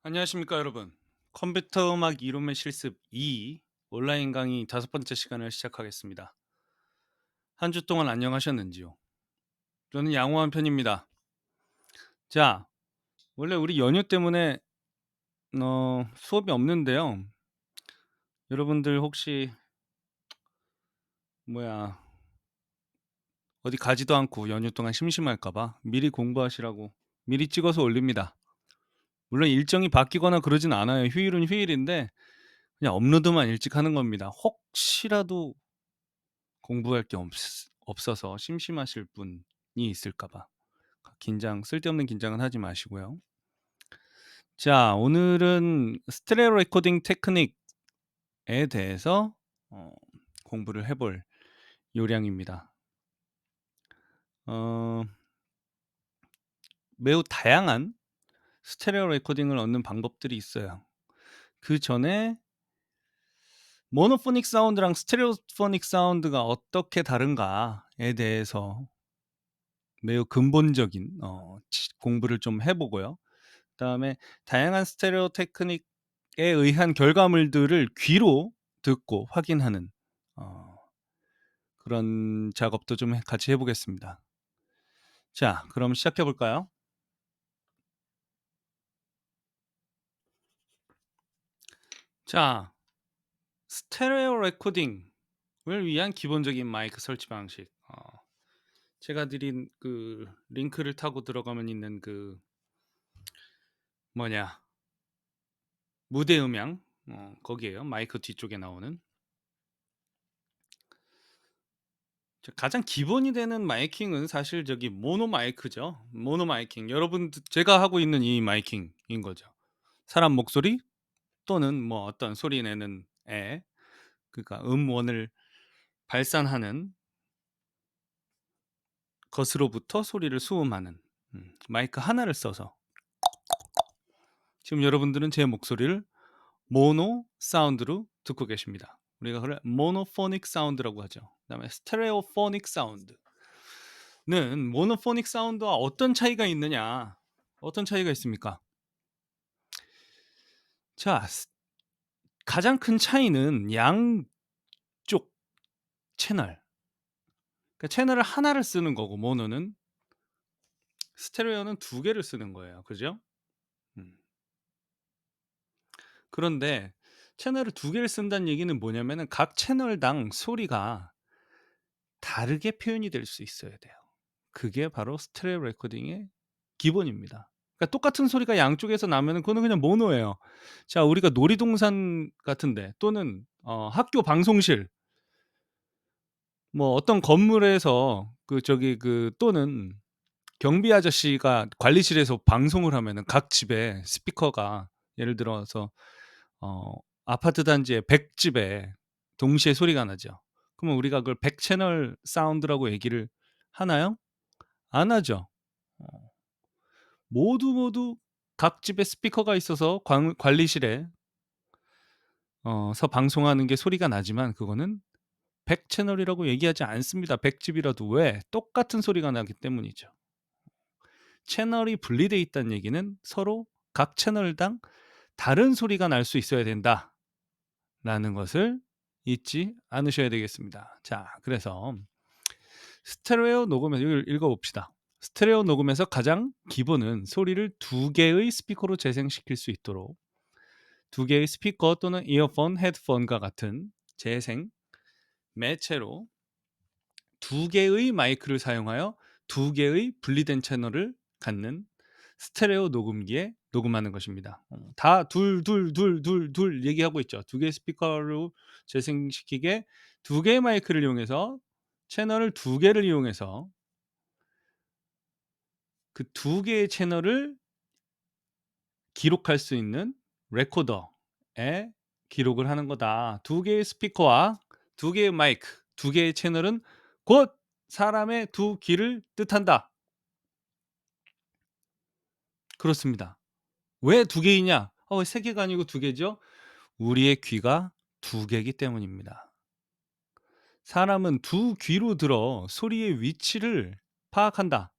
안녕하십니까 여러분. 컴퓨터 음악 이론의 실습 2 온라인 강의 다섯 번째 시간을 시작하겠습니다. 한 주 동안 안녕하셨는지요? 저는 양호한 편입니다. 자, 원래 우리 연휴 때문에 수업이 없는데요. 여러분들 혹시 뭐야 어디 가지도 않고 연휴 동안 심심할까 봐 미리 공부하시라고 미리 찍어서 올립니다. 물론 일정이 바뀌거나 그러진 않아요. 휴일은 휴일인데 그냥 업로드만 일찍 하는 겁니다. 혹시라도 공부할 게 없어서 심심하실 분이 있을까 봐. 쓸데없는 긴장은 하지 마시고요. 자, 오늘은 스테레오 레코딩 테크닉에 대해서 어 공부를 해볼 요량입니다. 어 매우 다양한 스테레오 레코딩을 얻는 방법들이 있어요. 그전에 모노포닉 사운드랑 스테레오포닉 사운드가 어떻게 다른가에 대해서 매우 근본적인 공부를 좀 해 보고요. 그다음에 다양한 스테레오 테크닉에 의한 결과물들을 귀로 듣고 확인하는 어 그런 작업도 좀 같이 해 보겠습니다. 자, 그럼 시작해 볼까요? 자, 스테레오 레코딩을 위한 기본적인 마이크 설치 방식. 제가 드린 그 링크를 타고 들어가면 있는 그 뭐냐 무대 음향 거기에요. 마이크 뒤쪽에 나오는. 가장 기본이 되는 마이킹은 사실 저기 모노 마이크죠. 모노 마이킹. 여러분 제가 하고 있는 이 마이킹인 거죠. 사람 목소리 또는 뭐 어떤 소리 내는 애, 그러니까 음원을 발산하는 것으로부터 소리를 수음하는 마이크 하나를 써서 지금 여러분들은 제 목소리를 모노 사운드로 듣고 계십니다. 우리가 그걸 모노포닉 사운드라고 하죠. 그다음에 스테레오포닉 사운드는 모노포닉 사운드와 어떤 차이가 있느냐? 어떤 차이가 있습니까? 자, 가장 큰 차이는 양쪽 채널. 그러니까 채널을 하나를 쓰는 거고 모노는 스테레오는 두 개를 쓰는 거예요. 그죠? 음. 그런데 채널을 두 개를 쓴다는 얘기는 뭐냐면은 각 채널당 소리가 다르게 표현이 될 수 있어야 돼요. 그게 바로 스테레오 레코딩의 기본입니다. 그러니까 똑같은 소리가 양쪽에서 나면은 그거는 그냥 모노예요. 자, 우리가 놀이동산 같은 데 또는 학교 방송실 뭐 어떤 건물에서 또는 경비 아저씨가 관리실에서 방송을 하면은 각 집에 스피커가 예를 들어서 어 아파트 단지에 100 집에 동시에 소리가 나죠. 그러면 우리가 그걸 100 채널 사운드라고 얘기를 하나요? 안 하죠. 어 모두 각 집에 스피커가 있어서 관리실에 서 방송하는 게 소리가 나지만 그거는 100 채널이라고 얘기하지 않습니다. 100 집이라도. 왜? 똑같은 소리가 나기 때문이죠. 채널이 분리돼 있다는 얘기는 서로 각 채널당 다른 소리가 날 수 있어야 된다라는 것을 잊지 않으셔야 되겠습니다. 자, 그래서 스테레오 녹음에서 이걸 읽어봅시다. 스테레오 녹음에서 가장 기본은 소리를 두 개의 스피커로 재생시킬 수 있도록 두 개의 스피커 또는 이어폰, 헤드폰과 같은 재생 매체로 두 개의 마이크를 사용하여 두 개의 분리된 채널을 갖는 스테레오 녹음기에 녹음하는 것입니다. 다 둘, 둘, 둘, 둘, 둘 얘기하고 있죠. 두 개의 스피커로 재생시키게 두 개의 마이크를 이용해서 채널을 두 개를 이용해서 그 두 개의 채널을 기록할 수 있는 레코더에 기록을 하는 거다. 두 개의 스피커와 두 개의 마이크, 두 개의 채널은 곧 사람의 두 귀를 뜻한다. 그렇습니다. 왜 두 개이냐? 왜 세 개가 아니고 두 개죠? 우리의 귀가 두 개이기 때문입니다. 사람은 두 귀로 들어 소리의 위치를 파악한다.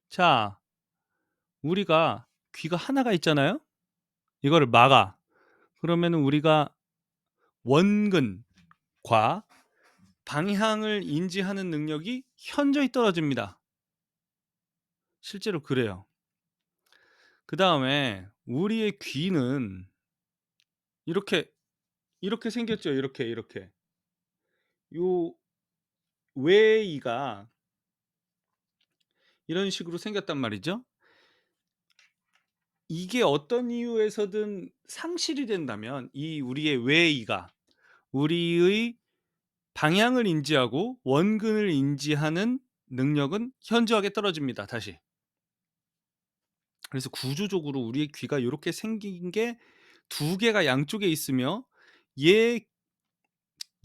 자, 우리가 귀가 하나가 있잖아요. 이거를 막아. 그러면은 우리가 원근과 방향을 인지하는 능력이 현저히 떨어집니다. 실제로 그래요. 그다음에 우리의 귀는 이렇게, 이렇게 생겼죠. 이렇게, 이렇게. 요 외이가 이런 식으로 생겼단 말이죠. 이게 어떤 이유에서든 상실이 된다면 이 우리의 외이가 우리의 방향을 인지하고 원근을 인지하는 능력은 현저하게 떨어집니다, 다시. 그래서 구조적으로 우리의 귀가 요렇게 생긴 게 두 개가 양쪽에 있으며 얘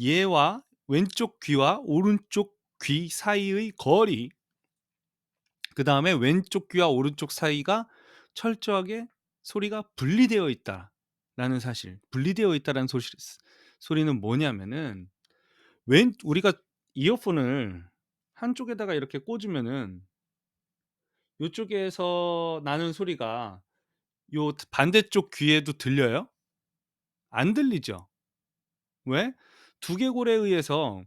얘와 왼쪽 귀와 오른쪽 귀 사이의 거리, 그다음에 왼쪽 귀와 오른쪽 사이가 철저하게 소리가 분리되어 있다라는 사실. 분리되어 있다라는 소리는 뭐냐면은 왼 우리가 이어폰을 한쪽에다가 이렇게 꽂으면은 요쪽에서 나는 소리가 요 반대쪽 귀에도 들려요? 안 들리죠. 왜? 두개골에 의해서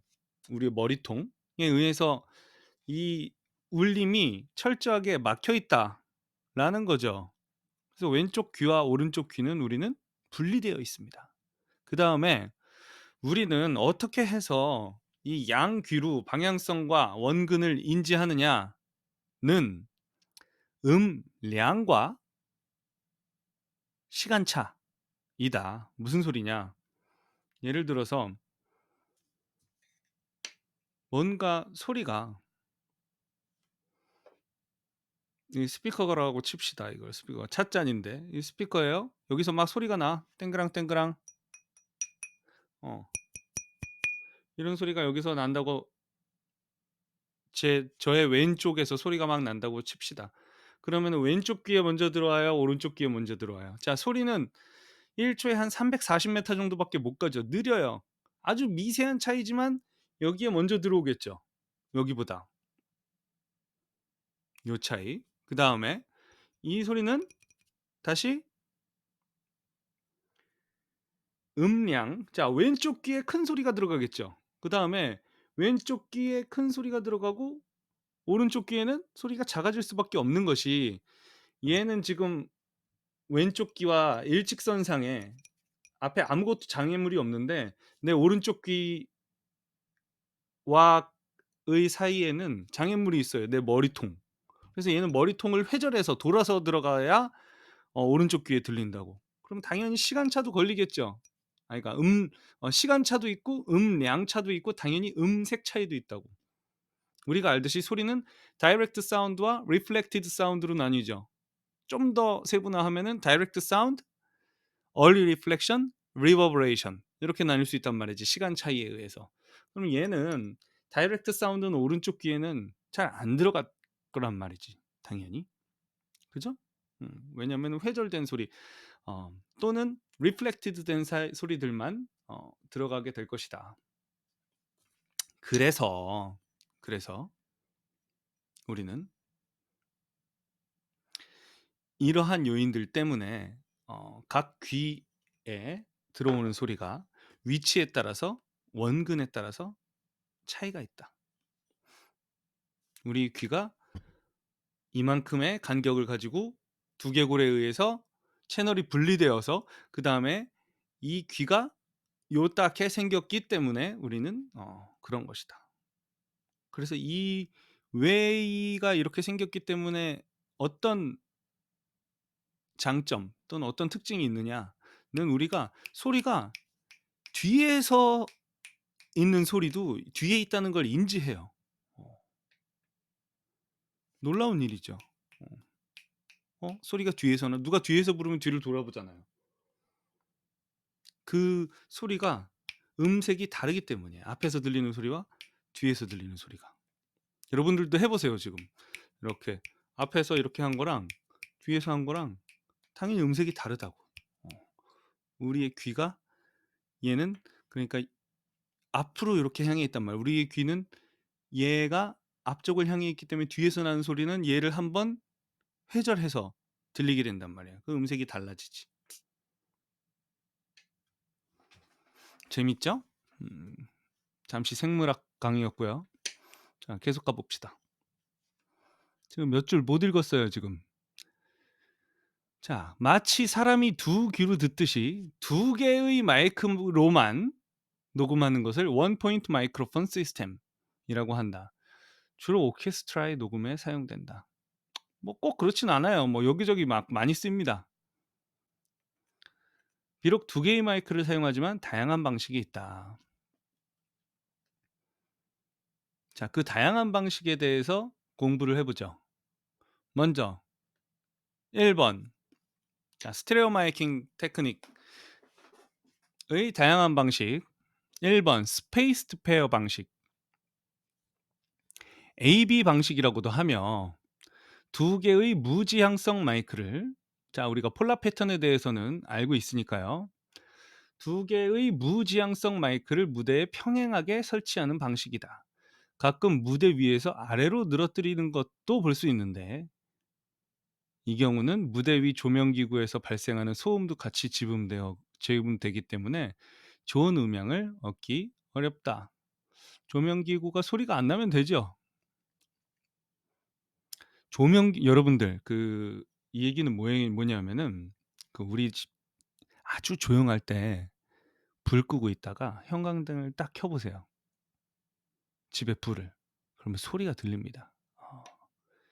우리 머리통에 의해서 이 울림이 철저하게 막혀 있다라는 거죠. 그래서 왼쪽 귀와 오른쪽 귀는 우리는 분리되어 있습니다. 그다음에 우리는 어떻게 해서 이 양귀로 방향성과 원근을 인지하느냐는 음량과 시간차이다. 무슨 소리냐? 예를 들어서 뭔가 소리가 이 스피커라고 칩시다. 이걸 스피커 찻잔인데 이 스피커예요. 여기서 막 소리가 나. 땡그랑 땡그랑. 어. 이런 소리가 여기서 난다고 저의 왼쪽에서 소리가 막 난다고 칩시다. 그러면은 왼쪽 귀에 먼저 들어와요? 오른쪽 귀에 먼저 들어와요? 자, 소리는 1 초에 한 340 메타 정도밖에 못 가죠. 느려요. 아주 미세한 차이지만 여기에 먼저 들어오겠죠. 여기보다. 요 차이. 그다음에 이 소리는 다시 음량. 자, 왼쪽 귀에 큰 소리가 들어가겠죠. 그다음에 왼쪽 귀에 큰 소리가 들어가고 오른쪽 귀에는 소리가 작아질 수밖에 없는 것이, 얘는 지금 왼쪽 귀와 일직선상에 앞에 아무것도 장애물이 없는데 내 오른쪽 귀와의 사이에는 장애물이 있어요. 내 머리통. 그래서 얘는 머리통을 회절해서 돌아서 들어가야 오른쪽 귀에 들린다고. 그럼 당연히 시간차도 걸리겠죠. 아, 그러니까 시간차도 있고 음량차도 있고 당연히 음색 차이도 있다고. 우리가 알듯이 소리는 다이렉트 사운드와 리플렉티드 사운드로 나뉘죠. 좀 더 세분화하면은 다이렉트 사운드, early reflection, reverberation 이렇게 나눌 수 있단 말이지, 시간 차이에 의해서. 그럼 얘는 다이렉트 사운드는 오른쪽 귀에는 잘 안 들어갈 거란 말이지, 당연히. 그죠? 왜냐하면 회절된 소리 또는 리플렉티드 된 소리들만 들어가게 될 것이다. 그래서 우리는 이러한 요인들 때문에 각 귀에 들어오는 소리가 위치에 따라서, 원근에 따라서 차이가 있다. 우리 귀가 이만큼의 간격을 가지고 두개골에 의해서 채널이 분리되어서 그다음에 이 귀가 요렇게 생겼기 때문에 우리는 그런 것이다. 그래서 이 외이가 이렇게 생겼기 때문에 어떤 장점 또는 어떤 특징이 있느냐는, 우리가 소리가 뒤에서 있는 소리도 뒤에 있다는 걸 인지해요. 어, 놀라운 일이죠. 소리가 뒤에서는, 누가 뒤에서 부르면 뒤를 돌아보잖아요. 그 소리가 음색이 다르기 때문이에요. 앞에서 들리는 소리와 뒤에서 들리는 소리가. 여러분들도 해보세요. 지금 이렇게 앞에서 이렇게 한 거랑 뒤에서 한 거랑 당연히 음색이 다르다고. 어, 우리의 귀가, 얘는 그러니까 앞으로 이렇게 향해 있단 말이에요. 우리의 귀는 얘가 앞쪽을 향해 있기 때문에 뒤에서 나는 소리는 얘를 한번 회절해서 들리게 된단 말이에요. 그 음색이 달라지지. 재밌죠? 음, 잠시 생물학 강의였고요. 자, 계속 가봅시다. 지금 몇 줄 못 읽었어요, 지금. 자, 마치 사람이 두 귀로 듣듯이 두 개의 마이크로만 녹음하는 것을 원 포인트 마이크로폰 시스템이라고 한다. 주로 오케스트라의 녹음에 사용된다. 뭐 꼭 그렇진 않아요. 뭐 여기저기 막 많이 씁니다. 비록 두 개의 마이크를 사용하지만 다양한 방식이 있다. 자, 그 다양한 방식에 대해서 공부를 해보죠. 먼저 1번. 자, 스테레오 마이킹 테크닉의 다양한 방식. 1번 스페이스드 페어 방식. AB 방식이라고도 하며 두 개의 무지향성 마이크를, 자, 우리가 폴라 패턴에 대해서는 알고 있으니까요. 두 개의 무지향성 마이크를 무대에 평행하게 설치하는 방식이다. 가끔 무대 위에서 아래로 늘어뜨리는 것도 볼 수 있는데, 이 경우는 무대 위 조명기구에서 발생하는 소음도 같이 지음되기 때문에 좋은 음향을 얻기 어렵다. 조명기구가 소리가 안 나면 되죠. 여러분들, 이 얘기는 뭐냐면은, 우리 집 아주 조용할 때 불 끄고 있다가 형광등을 딱 켜보세요. 집에 불을. 그러면 소리가 들립니다.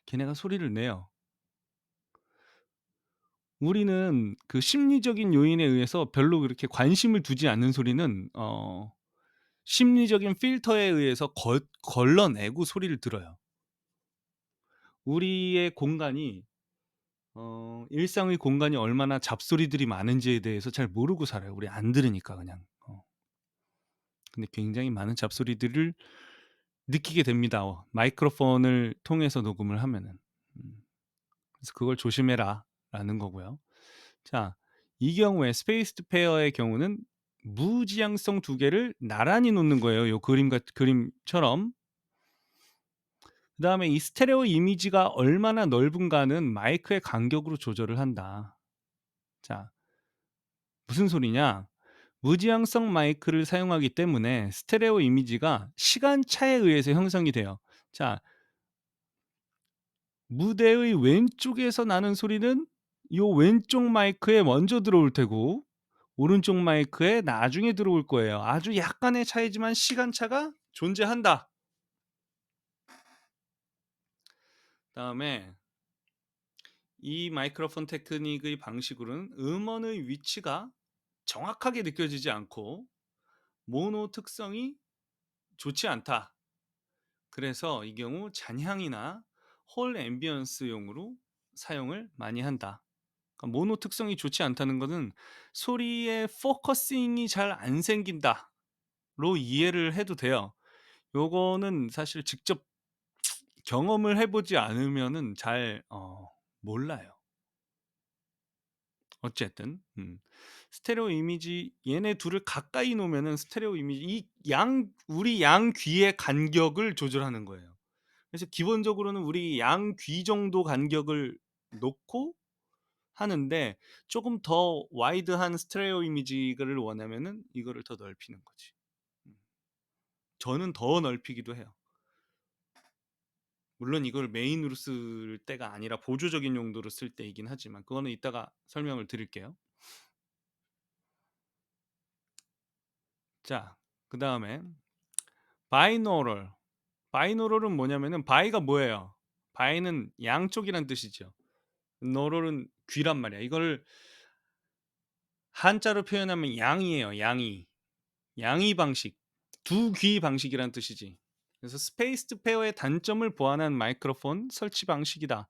걔네가 소리를 내요. 우리는 그 심리적인 요인에 의해서 별로 그렇게 관심을 두지 않는 소리는 심리적인 필터에 의해서 걸러내고 소리를 들어요. 우리의 공간이 일상의 공간이 얼마나 잡소리들이 많은지에 대해서 잘 모르고 살아요. 우리 안 들으니까 그냥. 근데 굉장히 많은 잡소리들을 느끼게 됩니다. 마이크로폰을 통해서 녹음을 하면은. 그래서 그걸 조심해라라는 거고요. 자, 이 경우에 스페이스드 페어의 경우는 무지향성 두 개를 나란히 놓는 거예요. 요 그림처럼. 그다음에 이 스테레오 이미지가 얼마나 넓은가는 마이크의 간격으로 조절을 한다. 자, 무슨 소리냐? 무지향성 마이크를 사용하기 때문에 스테레오 이미지가 시간차에 의해서 형성이 돼요. 자, 무대의 왼쪽에서 나는 소리는 요 왼쪽 마이크에 먼저 들어올 테고 오른쪽 마이크에 나중에 들어올 거예요. 아주 약간의 차이지만 시간차가 존재한다. 다음에 이 마이크로폰 테크닉의 방식으로는 음원의 위치가 정확하게 느껴지지 않고 모노 특성이 좋지 않다. 그래서 이 경우 잔향이나 홀 앰비언스용으로 사용을 많이 한다. 그러니까 모노 특성이 좋지 않다는 것은 소리의 포커싱이 잘 안 생긴다로 이해를 해도 돼요. 요거는 사실 직접 경험을 해보지 않으면은 잘 몰라요. 어쨌든 스테레오 이미지 얘네 둘을 가까이 놓으면은 스테레오 이미지 우리 양 귀의 간격을 조절하는 거예요. 그래서 기본적으로는 우리 양 귀 정도 간격을 놓고 하는데 조금 더 와이드한 스테레오 이미지를 원하면은 이거를 더 넓히는 거지. 저는 더 넓히기도 해요. 물론 이걸 메인으로 쓸 때가 아니라 보조적인 용도로 쓸 때이긴 하지만 그거는 이따가 설명을 드릴게요. 자, 그 다음에 바이노럴. 바이노럴은 뭐냐면은 바이가 뭐예요? 바이는 양쪽이란 뜻이죠. 노럴은 귀란 말이야. 이걸 한자로 표현하면 양이에요. 양이 방식. 두 귀 방식이란 뜻이지. 그래서 스페이스드 페어의 단점을 보완한 마이크로폰 설치 방식이다.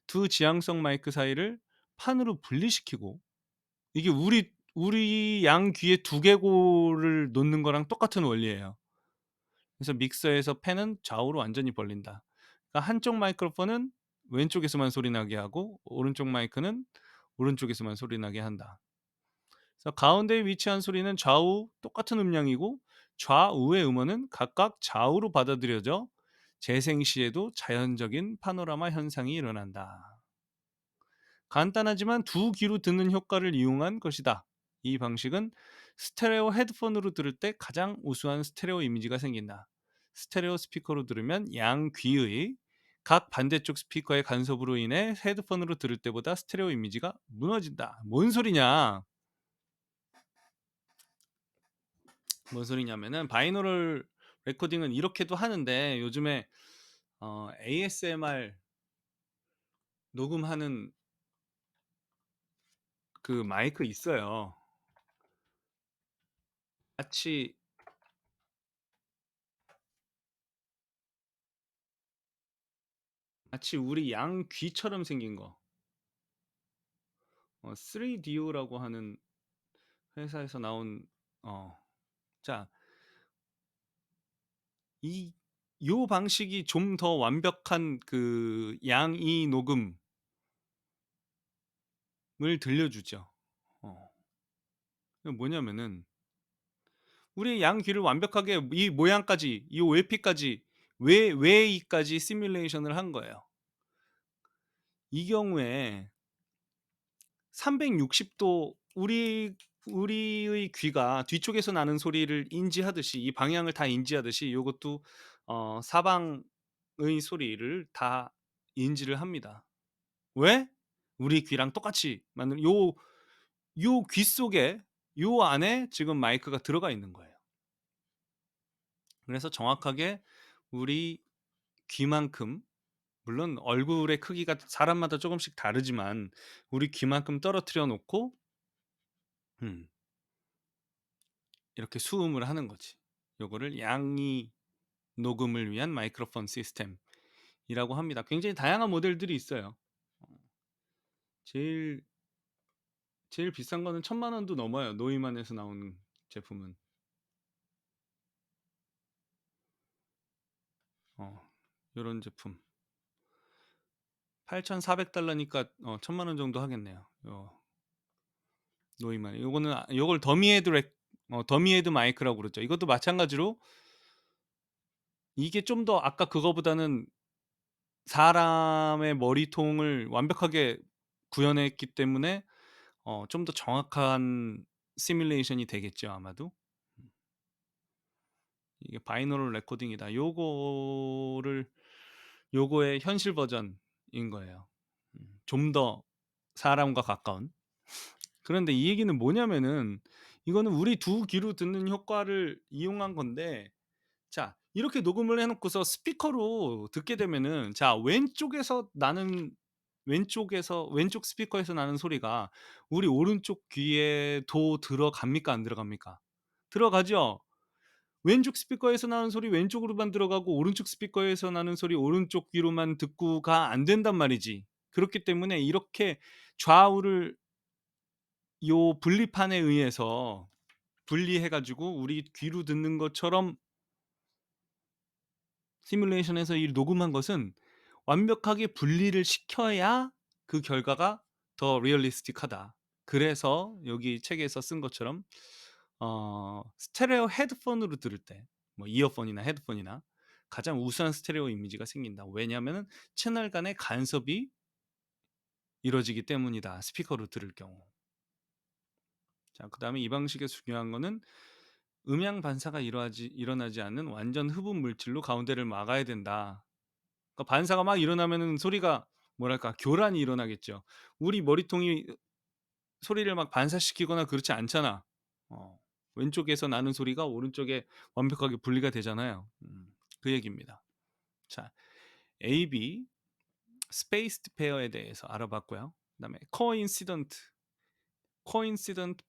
두 지향성 마이크 사이를 판으로 분리시키고 이게 우리 양 귀에 두개골을 놓는 거랑 똑같은 원리예요. 그래서 믹서에서 펜은 좌우로 완전히 벌린다. 그러니까 한쪽 마이크로폰은 왼쪽에서만 소리 나게 하고 오른쪽 마이크는 오른쪽에서만 소리 나게 한다. 그래서 가운데에 위치한 소리는 좌우 똑같은 음량이고 좌우의 음원은 각각 좌우로 받아들여져 재생 시에도 자연적인 파노라마 현상이 일어난다. 간단하지만 두 귀로 듣는 효과를 이용한 것이다. 이 방식은 스테레오 헤드폰으로 들을 때 가장 우수한 스테레오 이미지가 생긴다. 스테레오 스피커로 들으면 양 귀의 각 반대쪽 스피커의 간섭으로 인해 헤드폰으로 들을 때보다 스테레오 이미지가 무너진다. 뭔 소리냐? 뭔 소리냐면은 바이노럴 레코딩은 이렇게도 하는데 요즘에 ASMR 녹음하는 그 마이크 있어요. 마치 우리 양 귀처럼 생긴 거. 3DO라고 하는 회사에서 나온 어, 자, 이 요 방식이 좀 더 완벽한 그 양이 녹음을 들려주죠. 뭐냐면은 우리 양 귀를 완벽하게 이 모양까지, 이 외피까지, 외이까지 시뮬레이션을 한 거예요. 이 경우에 360도 우리의 귀가 뒤쪽에서 나는 소리를 인지하듯이 이 방향을 다 인지하듯이 요것도 사방의 소리를 다 인지를 합니다. 왜? 우리 귀랑 똑같이 만든 요 귀 속에 요 안에 지금 마이크가 들어가 있는 거예요. 그래서 정확하게 우리 귀만큼, 물론 얼굴의 크기가 사람마다 조금씩 다르지만 우리 귀만큼 떨어뜨려 놓고 음 이렇게 수음을 하는 거지. 요거를 양이 녹음을 위한 마이크로폰 시스템이라고 합니다. 굉장히 다양한 모델들이 있어요. 제일 비싼 거는 1,000만 원도 넘어요. 노이만에서 나오는 제품은. 요런 제품. 8,400달러니까 1,000만 원 정도 하겠네요. 노이만. 요거는 요걸 더미 헤드 마이크라고 그러죠. 이것도 마찬가지로 이게 좀 더 아까 그거보다는 사람의 머리통을 완벽하게 구현했기 때문에 좀 더 정확한 시뮬레이션이 되겠죠, 아마도. 이게 바이노럴 레코딩이다. 요거의 현실 버전인 거예요. 좀 더 사람과 가까운. 그런데 이 얘기는 뭐냐면은 이거는 우리 두 귀로 듣는 효과를 이용한 건데, 자, 이렇게 녹음을 해 놓고서 스피커로 듣게 되면은 자, 왼쪽 스피커에서 나는 소리가 우리 오른쪽 귀에도 들어갑니까? 안 들어갑니까? 들어가죠. 왼쪽 스피커에서 나는 소리 왼쪽으로만 들어가고 오른쪽 스피커에서 나는 소리 오른쪽 귀로만 듣고가 안 된단 말이지. 그렇기 때문에 이렇게 좌우를 요 분리판에 의해서 분리해 가지고 우리 귀로 듣는 것처럼 시뮬레이션에서 이 녹음한 것은 완벽하게 분리를 시켜야 그 결과가 더 리얼리스틱하다. 그래서 여기 책에서 쓴 것처럼 스테레오 헤드폰으로 들을 때, 뭐 이어폰이나 헤드폰이나 가장 우수한 스테레오 이미지가 생긴다. 왜냐하면 채널 간의 간섭이 이루어지기 때문이다. 스피커로 들을 경우. 자, 그다음에 이 방식의 중요한 거는 음향 반사가 일어나지 않는 완전 흡음 물질로 가운데를 막아야 된다. 그러니까 반사가 막 일어나면은 소리가 뭐랄까 교란이 일어나겠죠. 우리 머리통이 소리를 막 반사시키거나 그렇지 않잖아. 왼쪽에서 나는 소리가 오른쪽에 완벽하게 분리가 되잖아요. 그 얘기입니다. 자, AB 스페이스드 페어에 대해서 알아봤고요. 그다음에 코인시던트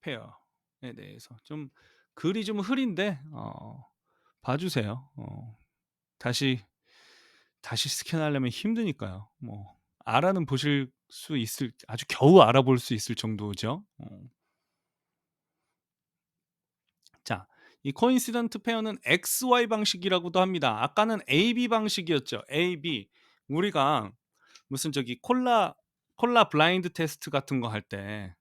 페어에 대해서 좀 글이 좀 흐린데 봐주세요. 다시 스캔하려면 힘드니까요. 뭐 알아는 보실 수 있을, 아주 겨우 알아볼 수 있을 정도죠. 자, 이 코인시던트 페어는 XY 방식이라고도 합니다. 아까는 AB 방식이었죠. AB. 우리가 무슨 저기 콜라 블라인드 테스트 같은 거 할 때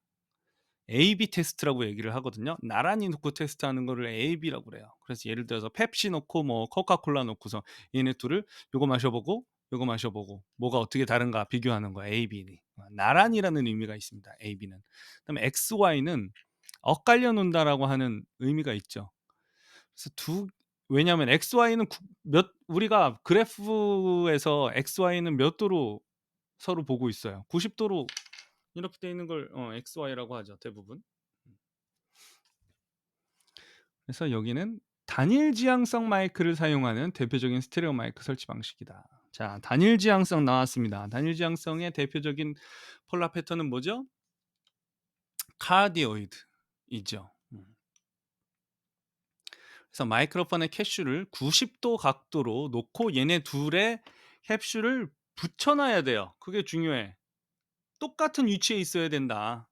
AB 테스트라고 얘기를 하거든요. 나란히 놓고 테스트하는 거를 AB라고 그래요. 그래서 예를 들어서 펩시 놓고 뭐 코카콜라 놓고서 얘네 둘을 요거 마셔보고 요거 마셔보고 뭐가 어떻게 다른가 비교하는 거야. AB. 나란히라는 의미가 있습니다. AB는. 그다음에 XY는 엇갈려 놓는다라고 하는 의미가 있죠. 그래서 왜냐하면 XY는 우리가 그래프에서 XY는 몇 도로 서로 보고 있어요. 90도로 이렇게 돼 있는 걸 XY라고 하죠, 대부분. 그래서 여기는 단일 지향성 마이크를 사용하는 대표적인 스테레오 마이크 설치 방식이다. 자, 단일 지향성 나왔습니다. 단일 지향성의 대표적인 폴라 패턴은 뭐죠? 카디오이드이죠. 그래서 마이크로폰의 캐슈를 90도 각도로 놓고 얘네 둘의 캡슐을 붙여놔야 돼요. 그게 중요해. 똑같은 위치에 있어야 된다.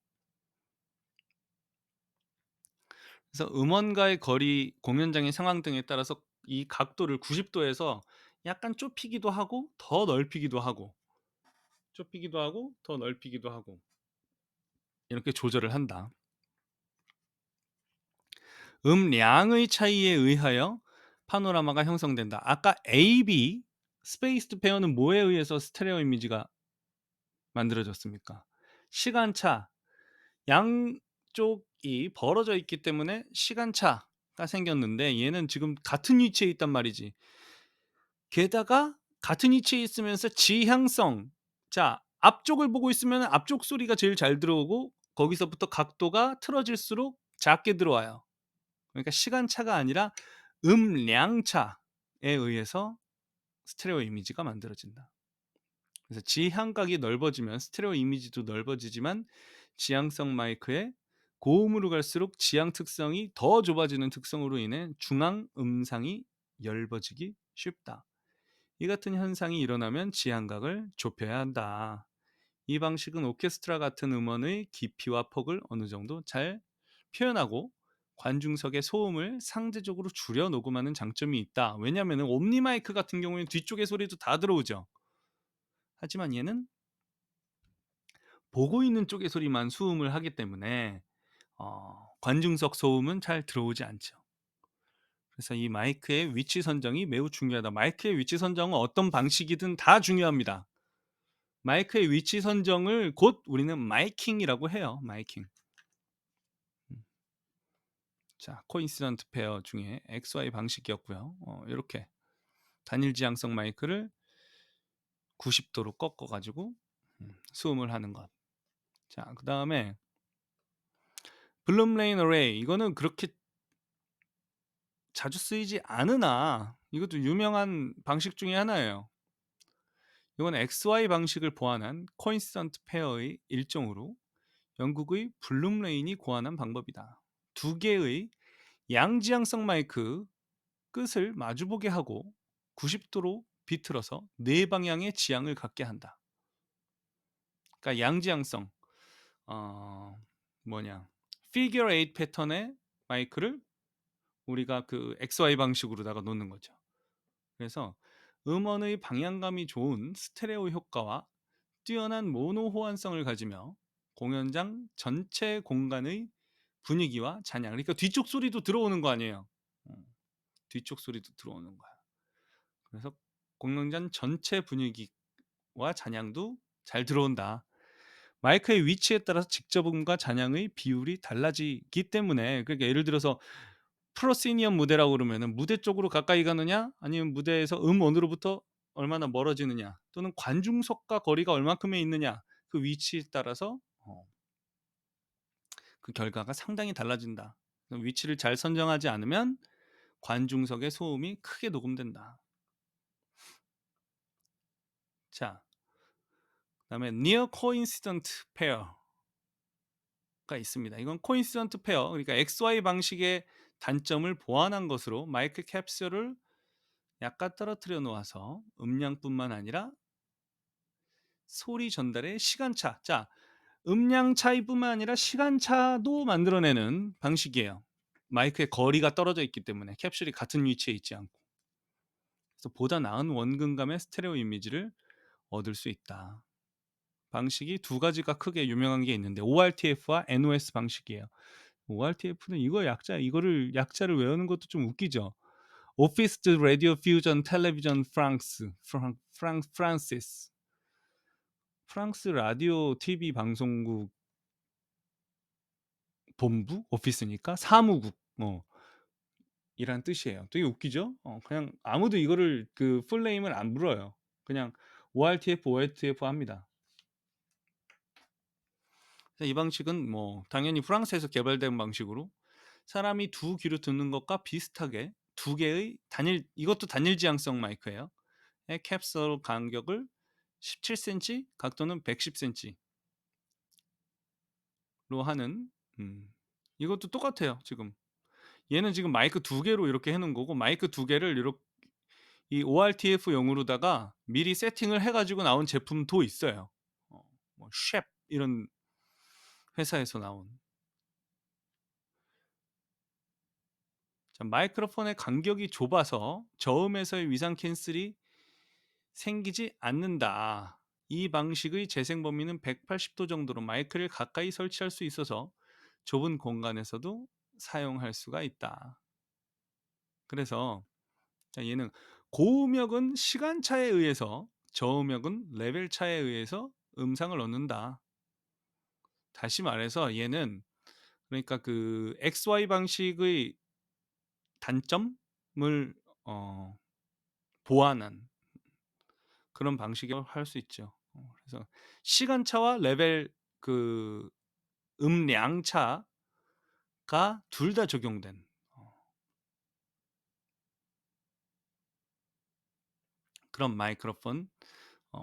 그래서 음원과의 거리, 공연장의 상황 등에 따라서 이 각도를 90도에서 약간 좁히기도 하고 더 넓히기도 하고 좁히기도 하고 더 넓히기도 하고 이렇게 조절을 한다. 음량의 차이에 의하여 파노라마가 형성된다. 아까 AB 스페이스드 페어는 뭐에 의해서 스테레오 이미지가 만들어졌습니까? 시간차, 양쪽이 벌어져 있기 때문에 시간차가 생겼는데 얘는 지금 같은 위치에 있단 말이지. 게다가 같은 위치에 있으면서 지향성. 자, 앞쪽을 보고 있으면 앞쪽 소리가 제일 잘 들어오고 거기서부터 각도가 틀어질수록 작게 들어와요. 그러니까 시간차가 아니라 음량차에 의해서 스테레오 이미지가 만들어진다. 그래서 지향각이 넓어지면 스테레오 이미지도 넓어지지만 지향성 마이크의 고음으로 갈수록 지향 특성이 더 좁아지는 특성으로 인해 중앙 음상이 엷어지기 쉽다. 이 같은 현상이 일어나면 지향각을 좁혀야 한다. 이 방식은 오케스트라 같은 음원의 깊이와 폭을 어느 정도 잘 표현하고 관중석의 소음을 상대적으로 줄여 녹음하는 장점이 있다. 왜냐하면 옴니 마이크 같은 경우에는 뒤쪽의 소리도 다 들어오죠. 하지만 얘는 보고 있는 쪽의 소리만 수음을 하기 때문에 관중석 소음은 잘 들어오지 않죠. 그래서 이 마이크의 위치 선정이 매우 중요하다. 마이크의 위치 선정은 어떤 방식이든 다 중요합니다. 마이크의 위치 선정을 곧 우리는 마이킹이라고 해요. 마이킹. 자, 코인시던트 페어 중에 XY 방식이었고요. 이렇게 단일 지향성 마이크를 90도로 꺾어가지고 수음을 하는 것. 자, 그 다음에 블룸레인 어레이. 이거는 그렇게 자주 쓰이지 않으나 이것도 유명한 방식 중에 하나예요. 이건 XY 방식을 보완한 코인시던트 페어의 일종으로 영국의 블룸레인이 고안한 방법이다. 두 개의 양지향성 마이크 끝을 마주보게 하고 90도로 비틀어서 네 방향의 지향을 갖게 한다. 그러니까 양지향성 뭐냐 피겨 8 패턴의 마이크를 우리가 그 XY 방식으로다가 놓는 거죠. 그래서 음원의 방향감이 좋은 스테레오 효과와 뛰어난 모노 호환성을 가지며 공연장 전체 공간의 분위기와 잔향, 그러니까 뒤쪽 소리도 들어오는 거 아니에요. 뒤쪽 소리도 들어오는 거야. 그래서 공연장 전체 분위기와 잔향도 잘 들어온다. 마이크의 위치에 따라서 직접음과 잔향의 비율이 달라지기 때문에, 그러니까 예를 들어서 프로시니엄 무대라고 그러면은 무대 쪽으로 가까이 가느냐 아니면 무대에서 음원으로부터 얼마나 멀어지느냐 또는 관중석과 거리가 얼마큼에 있느냐 그 위치에 따라서 그 결과가 상당히 달라진다. 위치를 잘 선정하지 않으면 관중석의 소음이 크게 녹음된다. 자, 그다음에 Near Coincident Pair가 있습니다. 이건 코인시던트 페어, 그러니까 XY 방식의 단점을 보완한 것으로 마이크 캡슐을 약간 떨어뜨려 놓아서 음량뿐만 아니라 소리 전달의 시간차, 자, 음량 차이뿐만 아니라 시간차도 만들어내는 방식이에요. 마이크의 거리가 떨어져 있기 때문에 캡슐이 같은 위치에 있지 않고, 그래서 보다 나은 원근감의 스테레오 이미지를 얻을 수 있다. 방식이 두 가지가 크게 유명한 게 있는데 ORTF와 NOS 방식이에요. ORTF는 이거를 약자를 외우는 것도 좀 웃기죠. Office Radio Fusion Television 프랑시스. 프랑스 라디오 TV 방송국 본부? 오피스니까 사무국 이란 뜻이에요. 되게 웃기죠? 그냥 아무도 이거를 그 풀 네임을 안 불어요. 그냥 ORTF, OLTF 합니다. 이 방식은 뭐 당연히 프랑스에서 개발된 방식으로 사람이 두 귀로 듣는 것과 비슷하게 두 개의 이것도 단일 지향성 마이크예요. 캡슐 간격을 17cm, 각도는 110cm로 하는 이것도 똑같아요. 지금 얘는 지금 마이크 두 개로 이렇게 해놓은 거고, 마이크 두 개를 이렇게 이 ORTF용으로다가 미리 세팅을 해가지고 나온 제품도 있어요. 뭐 쉐프 이런 회사에서 나온. 자, 마이크로폰의 간격이 좁아서 저음에서의 위상 캔슬이 생기지 않는다. 이 방식의 재생 범위는 180도 정도로 마이크를 가까이 설치할 수 있어서 좁은 공간에서도 사용할 수가 있다. 그래서 자, 얘는 고음역은 시간차에 의해서, 저음역은 레벨 차에 의해서 음상을 얻는다. 다시 말해서 얘는 그러니까 그 XY 방식의 단점을 보완한 그런 방식이라고 할 수 있죠. 그래서 시간차와 레벨 그 음량 차가 둘 다 적용된 그런 마이크로폰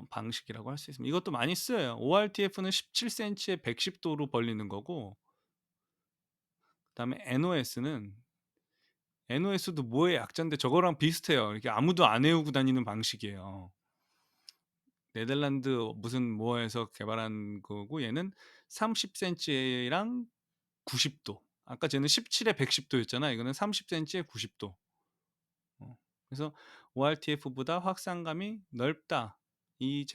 방식이라고 할 수 있습니다. 이것도 많이 쓰여요. ORTF는 17cm에 110도로 벌리는 거고, 그다음에 NOS도 뭐의 약자인데 저거랑 비슷해요. 이렇게 아무도 안 외우고 다니는 방식이에요. 네덜란드 무슨 뭐에서 개발한 거고, 얘는 30cm랑 90도. 아까 쟤는 17에 110도였잖아. 이거는 30cm에 90도. 그래서 ORTF보다 확산감이 넓다. 이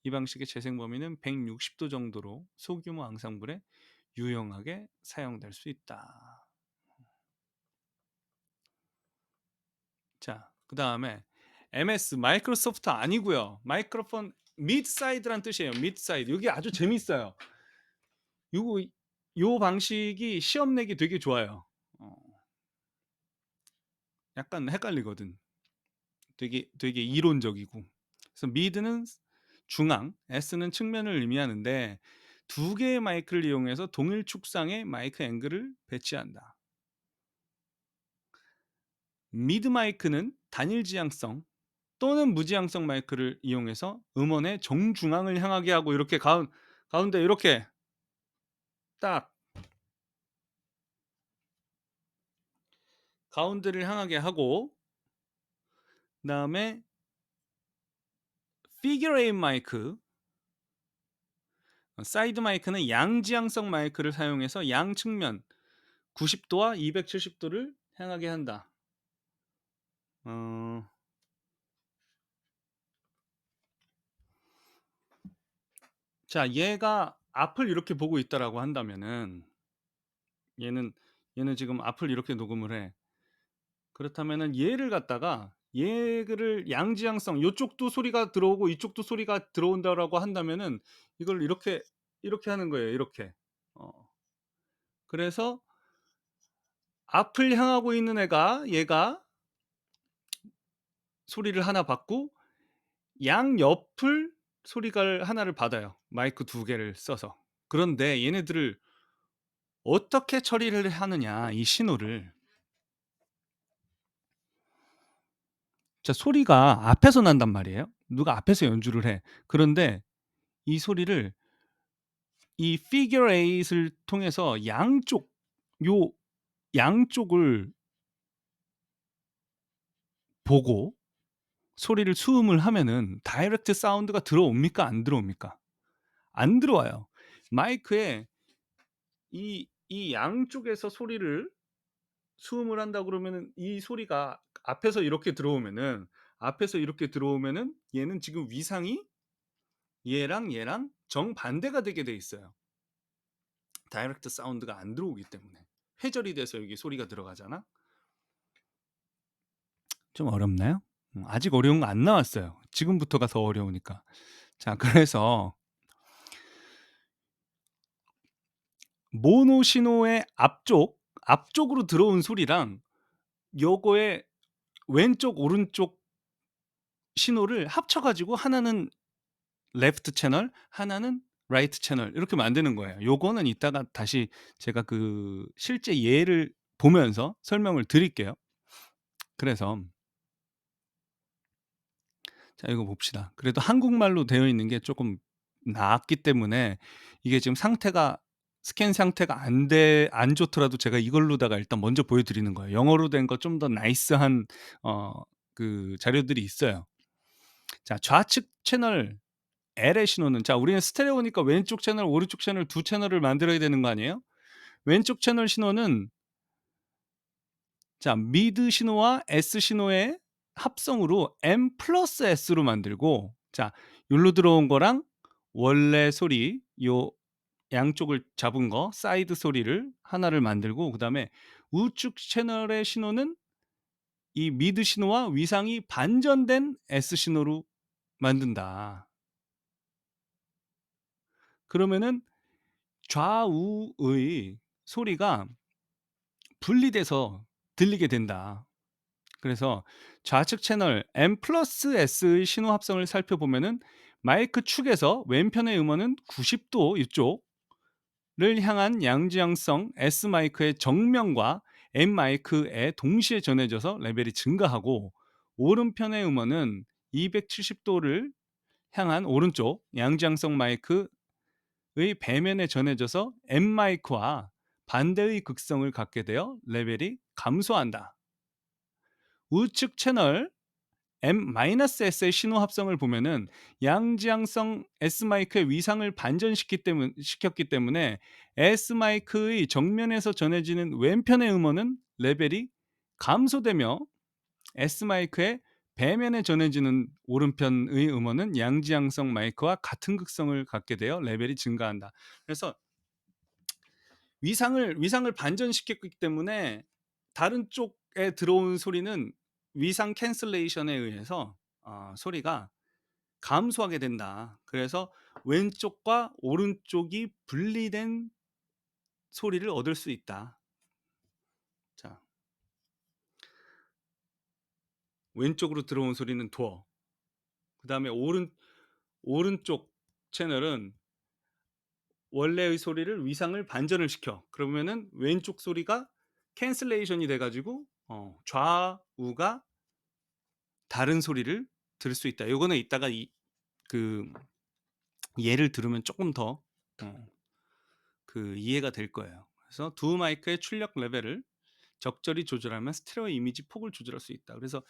방식의 재생 범위는 160도 정도로 소규모 앙상블에 유용하게 사용될 수 있다. 자, 그 다음에 MS 마이크로소프트 아니고요. 마이크로폰 미드사이드란 뜻이에요. 미드사이드. 여기 아주 재밌어요. 요 방식이 시험 내기 되게 좋아요. 약간 헷갈리거든. 되게 이론적이고. 그래서 미드는 중앙, S는 측면을 의미하는데 두 개의 마이크를 이용해서 동일 축상의 마이크 앵글을 배치한다. 미드 마이크는 단일 지향성 또는 무지향성 마이크를 이용해서 음원의 정중앙을 향하게 하고, 이렇게 가운데 이렇게 딱 가운데를 향하게 하고, 그다음에 피겨 8 마이크, 사이드 마이크는 양지향성 마이크를 사용해서 양측면 90도와 270도를 향하게 한다. 자, 얘가 앞을 이렇게 보고 있다라고 한다면은 얘는 지금 앞을 이렇게 녹음을 해. 그렇다면은 얘를 갖다가 얘를 양지향성, 요쪽도 소리가 들어오고 이쪽도 소리가 들어온다라고 한다면은 이걸 이렇게 하는 거예요. 이렇게. 그래서 앞을 향하고 있는 얘가 소리를 하나 받고 양옆을 소리가 하나를 받아요. 마이크 두 개를 써서. 그런데 얘네들을 어떻게 처리를 하느냐, 이 신호를. 자, 소리가 앞에서 난단 말이에요. 누가 앞에서 연주를 해. 그런데 이 소리를 이 figure eight을 통해서 양쪽을 보고 소리를 수음을 하면은 다이렉트 사운드가 들어옵니까? 안 들어옵니까? 안 들어와요. 마이크에 이 양쪽에서 소리를 수음을 한다 그러면은 이 소리가 앞에서 이렇게 들어오면은 얘는 지금 위상이 얘랑 정반대가 되게 돼 있어요. 다이렉트 사운드가 안 들어오기 때문에 회절이 돼서 여기 소리가 들어가잖아. 좀 어렵나요? 아직 어려운 거 안 나왔어요. 지금부터가 더 어려우니까. 자, 그래서 모노 신호의 앞쪽으로 들어온 소리랑 요거의 왼쪽 오른쪽 신호를 합쳐 가지고 하나는 레프트 채널, 하나는 라이트 채널 이렇게 만드는 거예요. 요거는 이따가 다시 제가 그 실제 예를 보면서 설명을 드릴게요. 그래서 자 이거 봅시다. 그래도 한국말로 되어 있는 게 쪼끔 낫기 때문에 이게 지금 상태가 스캔 상태가 안 좋더라도 제가 이걸로다가 일단 먼저 보여 드리는 거예요. 영어로 된 거 좀 더 나이스한 어 그 자료들이 있어요. 자 좌측 채널 L의 신호는 자 우리는 스테레오니까 왼쪽 채널, 오른쪽 채널 두 채널을 만들어야 되는 거 아니에요? 왼쪽 채널 신호는 자 미드 신호와 S 신호의 합성으로 M+S로 만들고 자 요로 들어온 거랑 원래 소리 요 양쪽을 잡은 거 사이드 소리를 하나를 만들고 그다음에 우측 채널의 신호는 이 미드 신호와 위상이 반전된 S 신호로 만든다. 그러면은 좌우의 소리가 분리돼서 들리게 된다. 그래서 좌측 채널 M+S의 신호 합성을 살펴보면은 마이크 축에서 왼편의 음원은 90도 이쪽을 향한 양지향성 S 마이크의 정면과 M 마이크에 동시에 전해져서 레벨이 증가하고 오른편의 음원은 270도를 향한 오른쪽 양지향성 마이크의 배면에 전해져서 M 마이크와 반대의 극성을 갖게 되어 레벨이 감소한다. 우측 채널 M-S의 신호 합성을 보면은 양지향성 S 마이크의 위상을 시켰기 때문에 S 마이크의 정면에서 전해지는 왼편의 음원은 레벨이 감소되며 S 마이크의 배면에 전해지는 오른편의 음원은 양지향성 마이크와 같은 극성을 갖게 되어 레벨이 증가한다. 그래서 위상을 반전시켰기 때문에 다른 쪽에 들어온 소리는 위상 캔슬레이션에 의해서 소리가 감소하게 된다. 그래서 왼쪽과 오른쪽이 분리된 소리를 얻을 수 있다. 자, 왼쪽으로 들어온 소리는 도어. 그다음에 오른쪽 채널은 원래의 소리를 위상을 반전을 시켜. 그러면은 왼쪽 소리가 캔슬레이션이 돼 가지고 좌우가 다른 소리를 들을 수 있다. 요거는 이따가 그 예를 들으면 조금 더 이해가 될 거예요. 그래서 두 마이크의 출력 레벨을 적절히 조절하면 스테레오 이미지 폭을 조절할 수 있다. 그래서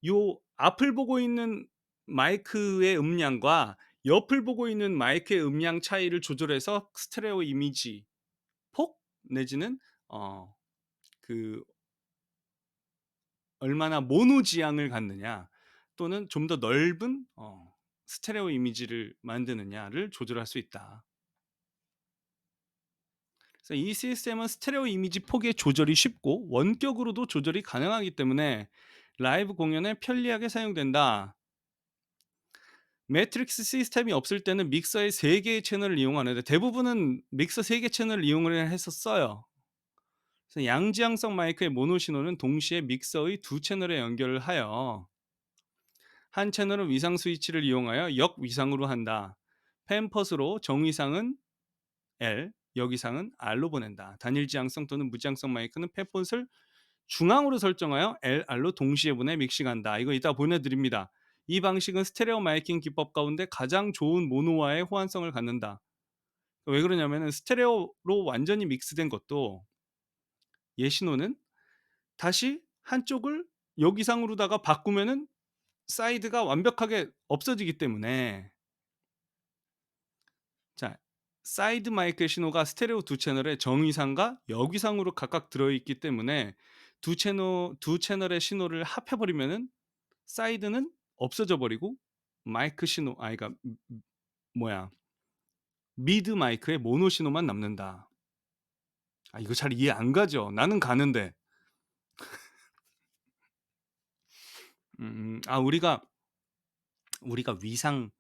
요 앞을 보고 있는 마이크의 음량과 옆을 보고 있는 마이크의 음량 차이를 조절해서 스테레오 이미지 폭 내지는 그 얼마나 모노 지향을 갖느냐 또는 좀 더 넓은 스테레오 이미지를 만드느냐를 조절할 수 있다. 그래서 이 시스템은 스테레오 이미지 폭의 조절이 쉽고 원격으로도 조절이 가능하기 때문에 라이브 공연에 편리하게 사용된다. 매트릭스 시스템이 없을 때는 믹서의 3개의 채널을 이용하는데 대부분은 믹서 3개 채널을 이용을 해서 써요. 그래서 양지향성 마이크의 모노 신호는 동시에 믹서의 두 채널에 연결을 하여 한 채널은 위상 스위치를 이용하여 역위상으로 한다. 펜퍼스로 정위상은 L, 역위상은 R로 보낸다. 단일 지향성 또는 무지향성 마이크는 펜퍼스를 중앙으로 설정하여 L, R로 동시에 보내 믹싱한다. 이거 이따 보내드립니다. 이 방식은 스테레오 마이킹 기법 가운데 가장 좋은 모노와의 호환성을 갖는다. 왜 그러냐면은 스테레오로 완전히 믹스된 것도 예신호는 다시 한쪽을 여기상으로다가 바꾸면은 사이드가 완벽하게 없어지기 때문에 자 사이드 마이크의 신호가 스테레오 두 채널에 정위상과 역위상으로 각각 들어있기 때문에 두 채널의 신호를 합해버리면은 사이드는 없어져 버리고 마이크 신호 그러니까 뭐야 미드 마이크의 모노 신호만 남는다. 이거 잘 이해 안 가죠? 나는 가는데. 우리가 위상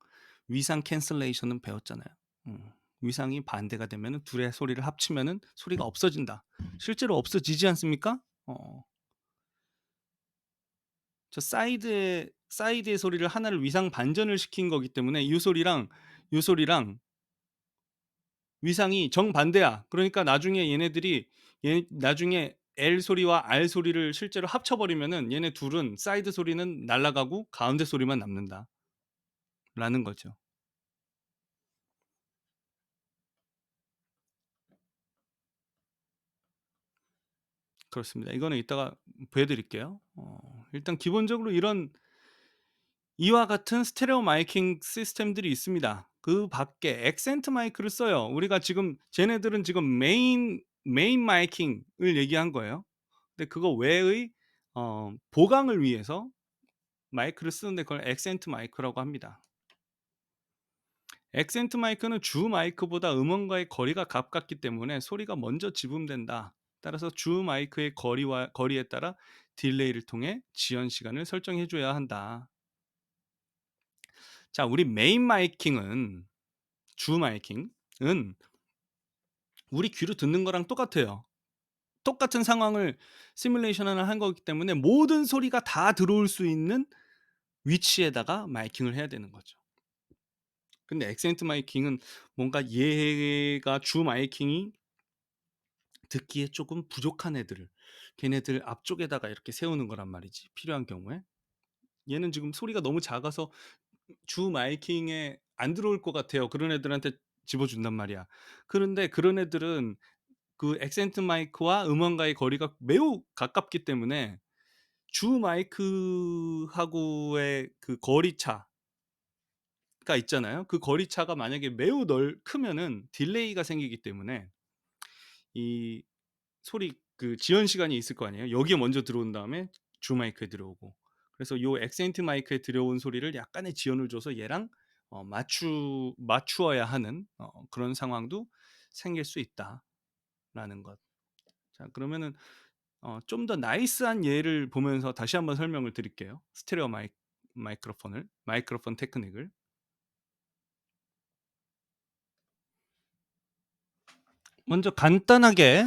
캔슬레이션은 배웠잖아요. 음. 위상이 반대가 되면은 둘의 소리를 합치면은 소리가 없어진다. 실제로 없어지지 않습니까? 저 사이드의 소리를 하나를 위상 반전을 시킨 거기 때문에 이 소리랑 위상이 정반대야. 그러니까 나중에 얘네들이 나중에 L 소리와 R 소리를 실제로 합쳐 버리면은 얘네 둘은 사이드 소리는 날아가고 가운데 소리만 남는다라는 거죠. 그렇습니다. 이거는 이따가 보여 드릴게요. 일단 기본적으로 이와 같은 스테레오 마이킹 시스템들이 있습니다. 그 밖에 액센트 마이크를 써요. 우리가 지금 쟤네들은 지금 메인 마이킹을 얘기한 거예요. 근데 그거 외의 보강을 위해서 마이크를 쓰는데 그걸 액센트 마이크라고 합니다. 액센트 마이크는 주 마이크보다 음원과의 거리가 가깝기 때문에 소리가 먼저 지분된다. 따라서 주 마이크의 거리에 따라 딜레이를 통해 지연 시간을 설정해 줘야 한다. 자, 우리 메인 마이킹은 주 마이킹은 우리 귀로 듣는 거랑 똑같아요. 똑같은 상황을 시뮬레이션을 한 거기 때문에 모든 소리가 다 들어올 수 있는 위치에다가 마이킹을 해야 되는 거죠. 근데 액센트 마이킹은 뭔가 얘가 주 마이킹이 듣기에 조금 부족한 애들을 걔네들 앞쪽에다가 이렇게 세우는 거란 말이지, 필요한 경우에. 얘는 지금 소리가 너무 작아서 주 마이킹에 안 들어올 것 같아요. 그런 애들한테 집어준단 말이야. 그런데 그런 애들은 그 액센트 마이크와 음원과의 거리가 매우 가깝기 때문에 주 마이크하고의 그 거리차가 있잖아요. 그 거리차가 만약에 매우 크면은 딜레이가 생기기 때문에 이 소리 그 지연 시간이 있을 거 아니에요. 여기에 먼저 들어온 다음에 주 마이크에 들어오고. 그래서 요 액센트 마이크에 들어온 소리를 약간의 지연을 줘서 얘랑 맞추어야 하는 그런 상황도 생길 수 있다라는 것. 자, 그러면은 좀 더 나이스한 예를 보면서 다시 한번 설명을 드릴게요. 스테레오 마이크로폰 테크닉을. 먼저 간단하게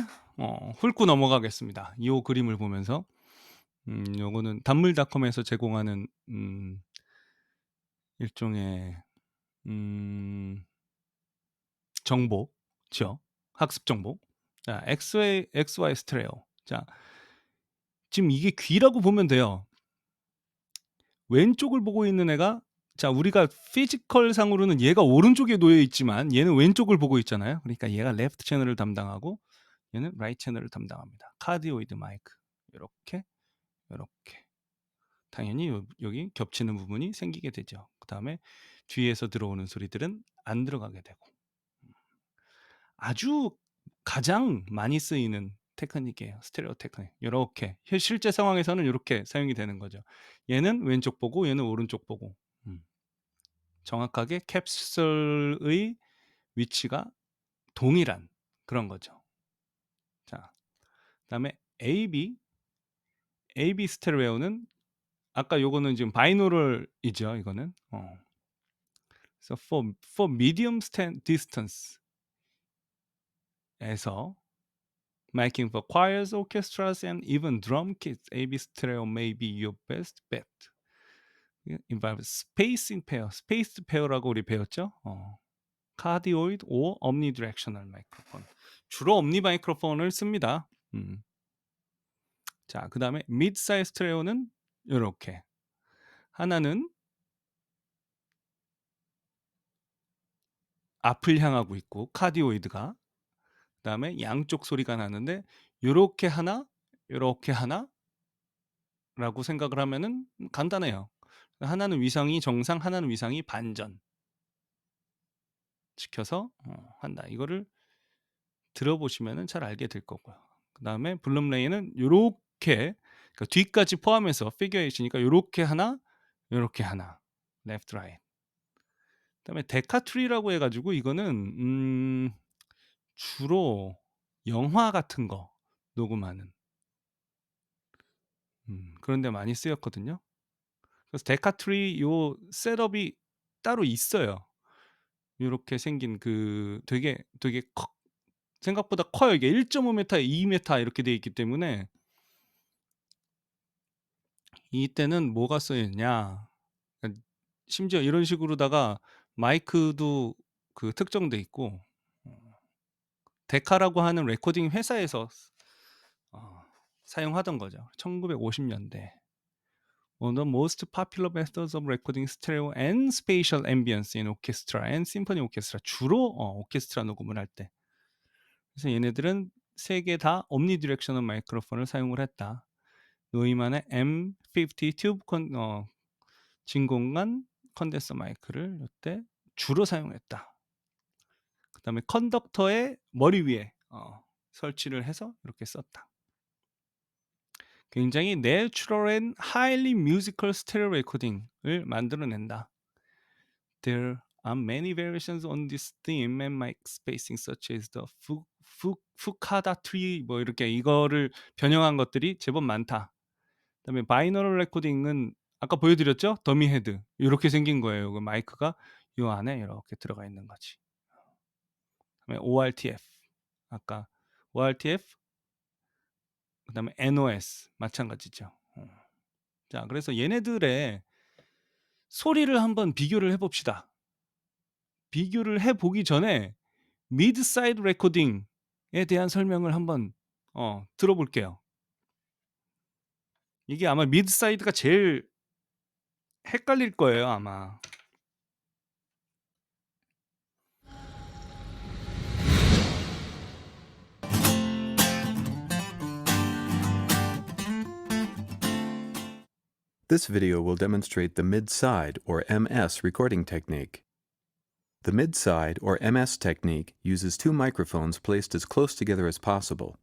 훑고 넘어가겠습니다. 이 그림을 보면서. 요거는 단물닷컴에서 제공하는 일종의 정보죠. 학습 정보. 자, XY 스테레오. 자, 지금 이게 귀라고 보면 돼요. 왼쪽을 보고 있는 애가, 자, 우리가 피지컬 상으로는 얘가 오른쪽에 놓여 있지만 얘는 왼쪽을 보고 있잖아요. 그러니까 얘가 레프트 채널을 담당하고 얘는 라이트 채널을 담당합니다. 카디오이드 마이크. 요렇게 요렇게. 당연히 여기 겹치는 부분이 생기게 되죠. 그다음에 뒤에서 들어오는 소리들은 안 들어가게 되고. 아주 가장 많이 쓰이는 테크닉이에요. 스테레오 테크닉. 요렇게. 실제 상황에서는 요렇게 사용이 되는 거죠. 얘는 왼쪽 보고 얘는 오른쪽 보고. 정확하게 캡슐의 위치가 동일한 그런 거죠. 자, 그다음에 AB 스테레오는 아까 요거는 지금 바이노럴이죠, 이거는. 그래서 for medium distance에서 making for choirs, orchestras, and even drum kits, AB stereo may be your best bet. involves spacing pair, spaced pair라고 우리 배웠죠? 카디오이드 or omnidirectional 마이크로폰. 주로 옴니 마이크로폰을 씁니다. 자, 그다음에 mid size 스테레오는 이렇게. 하나는 앞을 향하고 있고 카디오이드가, 그다음에 양쪽 소리가 나는데 요렇게 하나, 요렇게 하나라고 생각을 하면은 간단해요. 하나는 위상이 정상, 하나는 위상이 반전 시켜서 한다. 이거를 들어보시면은 잘 알게 될 거고요. 그다음에 블룸 레이는 요렇게, 그러니까 뒤까지 포함해서 피겨 8이니까 요렇게 하나, 요렇게 하나. 레프트 라이트. 그다음에 데카트리라고 해 가지고 이거는 주로 영화 같은 거 녹음하는 그런 데 많이 쓰였거든요. 그래서 데카트리 요 셋업이 따로 있어요. 요렇게 생긴 그 되게 생각보다 커요. 이게 1.5m에 2m 이렇게 돼 있기 때문에 이때는 뭐가 쓰여 있냐. 심지어 이런 식으로다가 마이크도 그 특정돼 있고 데카라고 하는 레코딩 회사에서 어 사용하던 거죠. 1950년대. One of the most popular methods of recording stereo and spatial ambience in orchestra and symphony orchestra. 주로 오케스트라 녹음을 할 때. 그래서 얘네들은 3개 다 omnidirectional 마이크로폰을 사용을 했다. 노이만의 M50 튜브 진공관 컨덴서 마이크를 이때 주로 사용했다. 그다음에 컨덕터의 머리 위에 설치를 해서 이렇게 썼다. 굉장히 내추럴 앤 하이리 뮤지컬 스테레오 레코딩을 만들어낸다. There are many variations on this theme and mic spacing such as the Fukada tree 뭐 이렇게 이거를 변형한 것들이 제법 많다. 그다음에 바이너럴 레코딩은 아까 보여드렸죠? 더미 헤드 이렇게 생긴 거예요. 그 마이크가 이 안에 이렇게 들어가 있는 거지. 그다음에 ORTF 아까 ORTF 그다음에 NOS 마찬가지죠. 자, 그래서 얘네들의 소리를 한번 비교를 해봅시다. 비교를 해보기 전에 미드 사이드 레코딩에 대한 설명을 한번 들어볼게요. 이게 아마 미드 사이드가 제일 헷갈릴 거예요, 아마. This video will demonstrate the mid-side or MS recording technique. The mid-side or MS technique uses two microphones placed as close together as possible.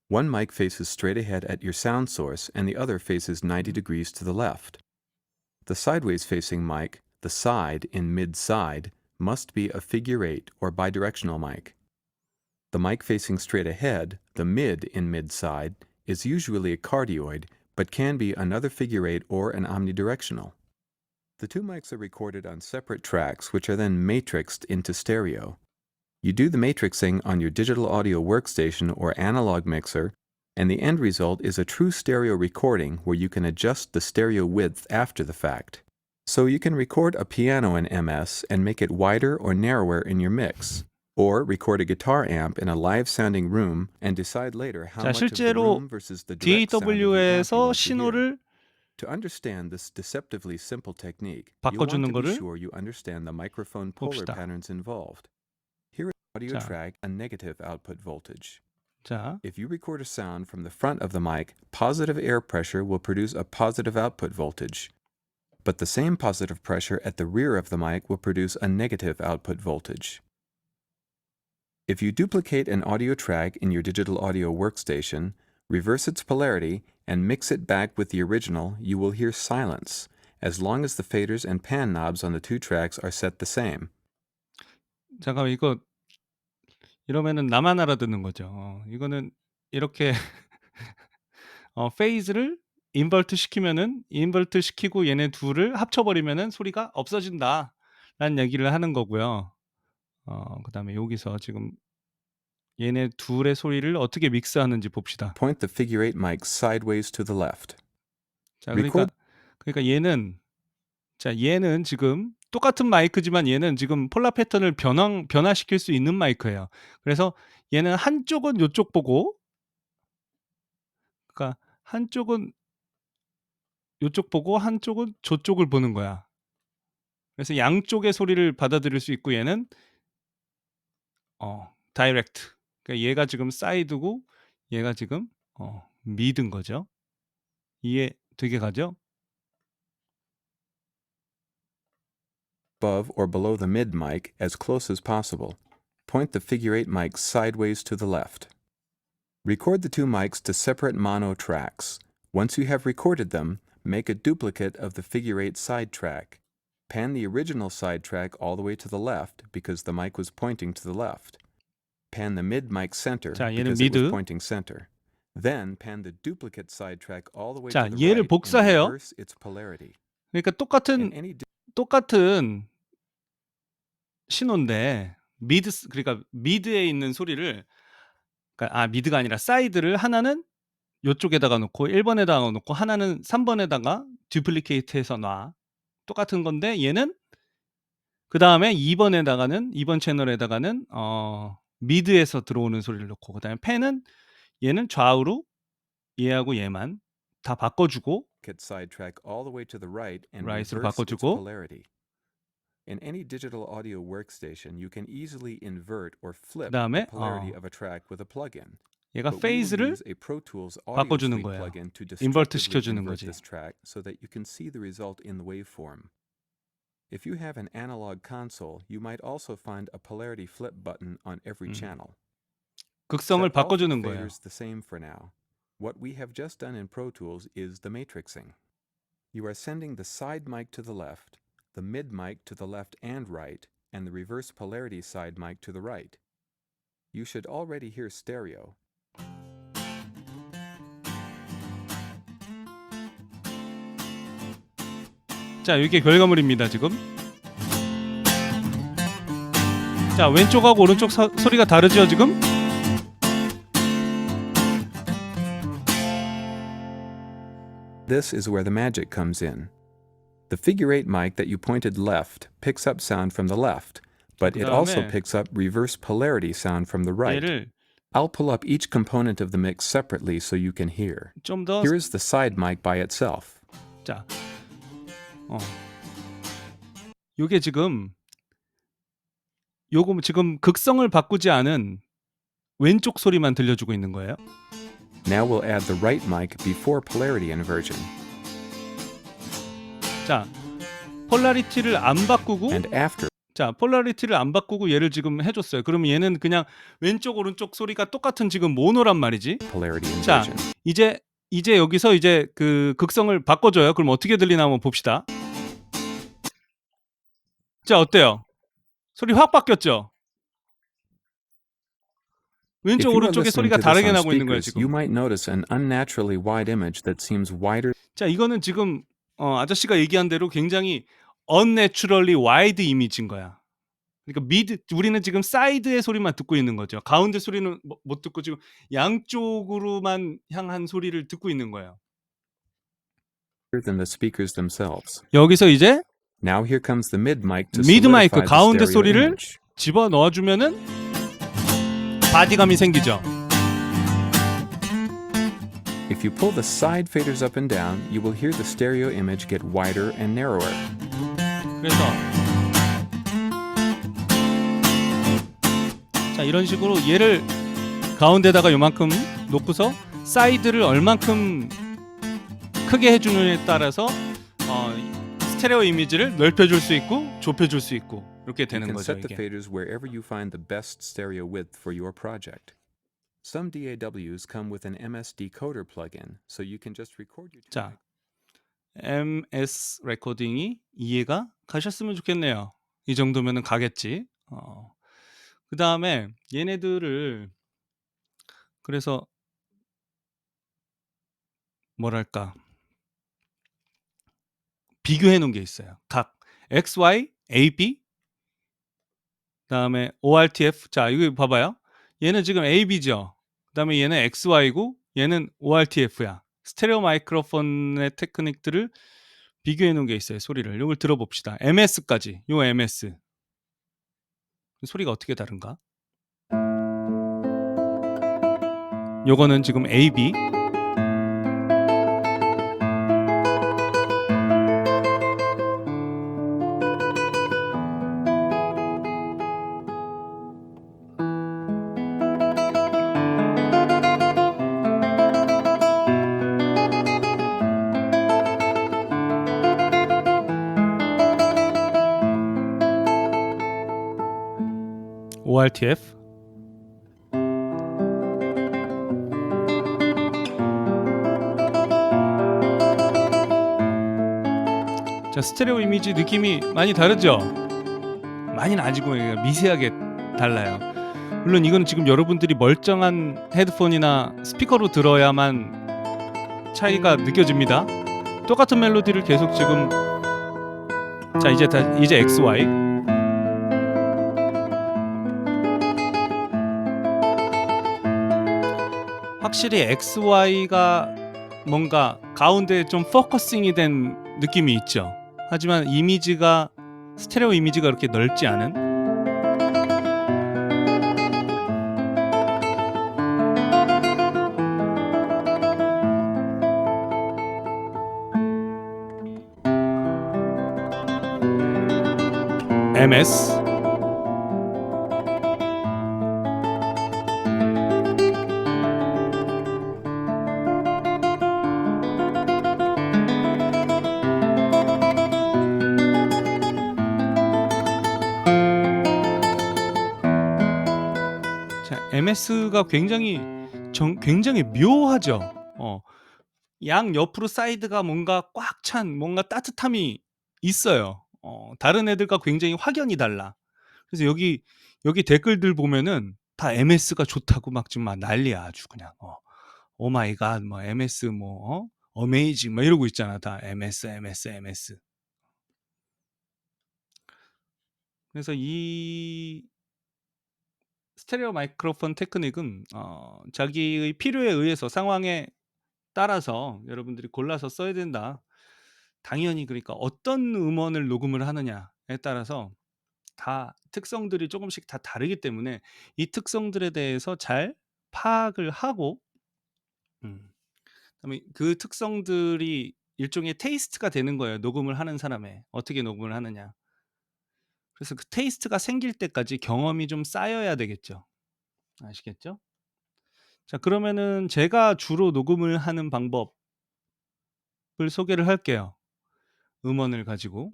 One mic faces straight ahead at your sound source and the other faces 90 degrees to the left. The sideways facing mic, the side in mid-side, must be a figure 8 or bidirectional mic. The mic facing straight ahead, the mid in mid-side, is usually a cardioid but can be another figure 8 or an omnidirectional. The two mics are recorded on separate tracks which are then matrixed into stereo. You do the matrixing on your digital audio workstation or analog mixer, and the end result is a true stereo recording where you can adjust the stereo width after the fact. So you can record a piano in MS and make it wider or narrower in your mix, or record a guitar amp in a live-sounding room and decide later how 자, much of the 실제로 room versus the direct sound of the amp you DAW에서 want to hear. 신호를 To understand this deceptively simple technique, you'll 바꿔주는 want to be 거를 sure you understand the microphone polar 봅시다. patterns involved. Here is the audio 자. track, a negative output voltage. 자, If you record a sound from the front of the mic, positive air pressure will produce a positive output voltage. But the same positive pressure at the rear of the mic will produce a negative output voltage. If you duplicate an audio track in your digital audio workstation, reverse its polarity, and mix it back with the original, you will hear silence, as long as the faders and pan knobs on the two tracks are set the same. 잠깐만 이거 이러면은 나만 알아듣는 거죠. 이거는 이렇게 페이즈를 인버트 시키면은 인버트 시키고 얘네 둘을 합쳐버리면은 소리가 없어진다라는 얘기를 하는 거고요. 그다음에 여기서 지금 얘네 둘의 소리를 어떻게 믹스하는지 봅시다. Point the figure 8 mic sideways to the left. 자, 그러니까 얘는 지금 똑같은 마이크지만 얘는 지금 폴라 패턴을 변화시킬 수 있는 마이크예요. 그래서 얘는 한쪽은 요쪽 보고, 그러니까 한쪽은 요쪽 보고 한쪽은 저쪽을 보는 거야. 그래서 양쪽의 소리를 받아들일 수 있고 얘는 다이렉트. 그러니까 얘가 지금 사이드고 얘가 지금 미드인 거죠. 이해 되게 가죠? Above or below the mid mic as close as possible. Point the figure 8 mic sideways to the left. Record the two mics to separate mono tracks. Once you have recorded them, make a duplicate of the figure 8 side track. Pan the original side track all the way to the left because the mic was pointing to the left. Pan the mid mic center 자, 얘는 because it was 미드. pointing center. Then pan the duplicate side track all the way 자, to the 얘를 right and 복사해요. reverse its polarity. 그러니까 In 똑같은 신호인데 그러니까 미드에 있는 소리를 그러니까 미드가 아니라 사이드를 하나는 요쪽에다가 놓고 1번에다가 놓고 하나는 3번에다가 듀플리케이트해서 놔. 똑같은 건데 얘는 그다음에 2번 채널에다가는 미드에서 들어오는 소리를 넣고 그다음에 펜은 얘는 좌우로 얘하고 얘만 다 바꿔주고 Get sidetrack all the way to the right and 라이트로 reverse its 바꿔주고 polarity. In any digital audio workstation, you can easily invert or flip the 그다음에 polarity of a track with a plugin. 얘가 But we will 페이즈를 use a Pro Tools Audio 바꿔주는 Suite 거예요. plugin to 인버트 destructively 시켜주는 invert 거지. this track so that you can see the result in the waveform. If you have an analog console, you might also find a polarity flip button on every channel. 극성을 Set all 바꿔주는 three 거예요. faders the same for now. What we have just done in Pro Tools is the matrixing. You are sending the side mic to the left, the mid mic to the left and right, and the reverse polarity side mic to the right. You should already hear stereo. 자, 이게 결과물입니다, 지금. 자, 왼쪽하고 오른쪽 소리가 다르죠, 지금? This is where the magic comes in. The figure 8 mic that you pointed left picks up sound from the left, but it also 그다음에 picks up reverse polarity sound from the right. 얘를 I'll pull up each component of the mix separately so you can hear. 좀 더 Here is the side mic by itself. 자, 요게 지금 요거 지금 극성을 바꾸지 않은 왼쪽 소리만 들려주고 있는 거예요. Now we'll add the right mic before polarity inversion. 자, 폴라리티를 안 바꾸고 And after 자, 폴라리티를 안 바꾸고 얘를 지금 해줬어요. 그러면 얘는 그냥 왼쪽 오른쪽 소리가 똑같은 지금 모노란 말이지. polarity 자, inversion. 이제 여기서 이제 그 극성을 바꿔줘요. 그럼 어떻게 들리나 한번 봅시다. 자, 어때요? 소리 확 바뀌었죠? If 왼쪽 you are 오른쪽의 listening 소리가 to this 다르게 on 나고 있는 거예요, speakers, 지금. you might notice an unnaturally wide image that seems wider 자, 이거는 지금 아저씨가 얘기한 대로 굉장히 unnaturally wide 이미지인 거야. 그러니까 우리는 지금 사이드의 소리만 듣고 있는 거죠. 가운데 소리는 못 듣고 지금 양쪽으로만 향한 소리를 듣고 있는 거예요. than the speakers themselves. 여기서 이제 Now here comes the mid mic to 미드 마이크 solidify the 가운데 stereo 소리를 image. 집어 넣어주면은 바디감이 생기죠. If you pull the side faders up and down, you will hear the stereo image get wider and narrower. 그래서 자, 이런 식으로 얘를 가운데다가 요만큼 놓고서 사이드를 얼만큼 크게 해주느냐에 따라서 스테레오 이미지를 넓혀줄 수 있고 좁혀줄 수 있고 이렇게 You 되는 can 거죠, set the 이게. faders wherever you find the best stereo width for your project. Some DAWs come with an MS decoder plugin, so you can just record your 자, MS 레코딩이 이해가 가셨으면 좋겠네요. 이 정도면은 가겠지. 그 다음에 얘네들을 그래서 뭐랄까 비교해 놓은 게 있어요. 각 XY, AB, 그다음에 ORTF. 자, 이거 봐봐요. 얘는 지금 AB죠. 그다음에 얘는 XY고 얘는 ORTF야. 스테레오 마이크로폰의 테크닉들을 비교해 놓은 게 있어요. 소리를. 이걸 들어봅시다. MS까지. 요 MS. 소리가 어떻게 다른가? 요거는 지금 AB. ORTF. 자, 스테레오 이미지 느낌이 많이 다르죠? 많이는 아니고 미세하게 달라요. 물론 이건 지금 여러분들이 멀쩡한 헤드폰이나 스피커로 들어야만 차이가 느껴집니다. 똑같은 멜로디를 계속 지금 자, 이제 XY. 확실히 XY가 뭔가 가운데에 좀 포커싱이 된 느낌이 있죠. 하지만 이미지가 스테레오 이미지가 그렇게 넓지 않은 MS. 자, MS가 굉장히 묘하죠. 양 옆으로 사이드가 뭔가 꽉 찬 뭔가 따뜻함이 있어요. 다른 애들과 굉장히 확연히 달라. 그래서 여기 댓글들 보면은 다 MS가 좋다고 막 지금 막 난리야 아주 그냥. 오 마이 갓 뭐 MS 뭐 어메이징 막 이러고 있잖아. 다 MS, MS, MS. 그래서 이 스테레오 마이크로폰 테크닉은 자기의 필요에 의해서 상황에 따라서 여러분들이 골라서 써야 된다. 당연히 그러니까 어떤 음원을 녹음을 하느냐에 따라서 다 특성들이 조금씩 다 다르기 때문에 이 특성들에 대해서 잘 파악을 하고 그다음에 그 특성들이 일종의 테이스트가 되는 거예요, 녹음을 하는 사람의. 어떻게 녹음을 하느냐. 그래서 그 테이스트가 생길 때까지 경험이 좀 쌓여야 되겠죠. 아시겠죠? 자, 그러면은 제가 주로 녹음을 하는 방법을 소개를 할게요, 음원을 가지고.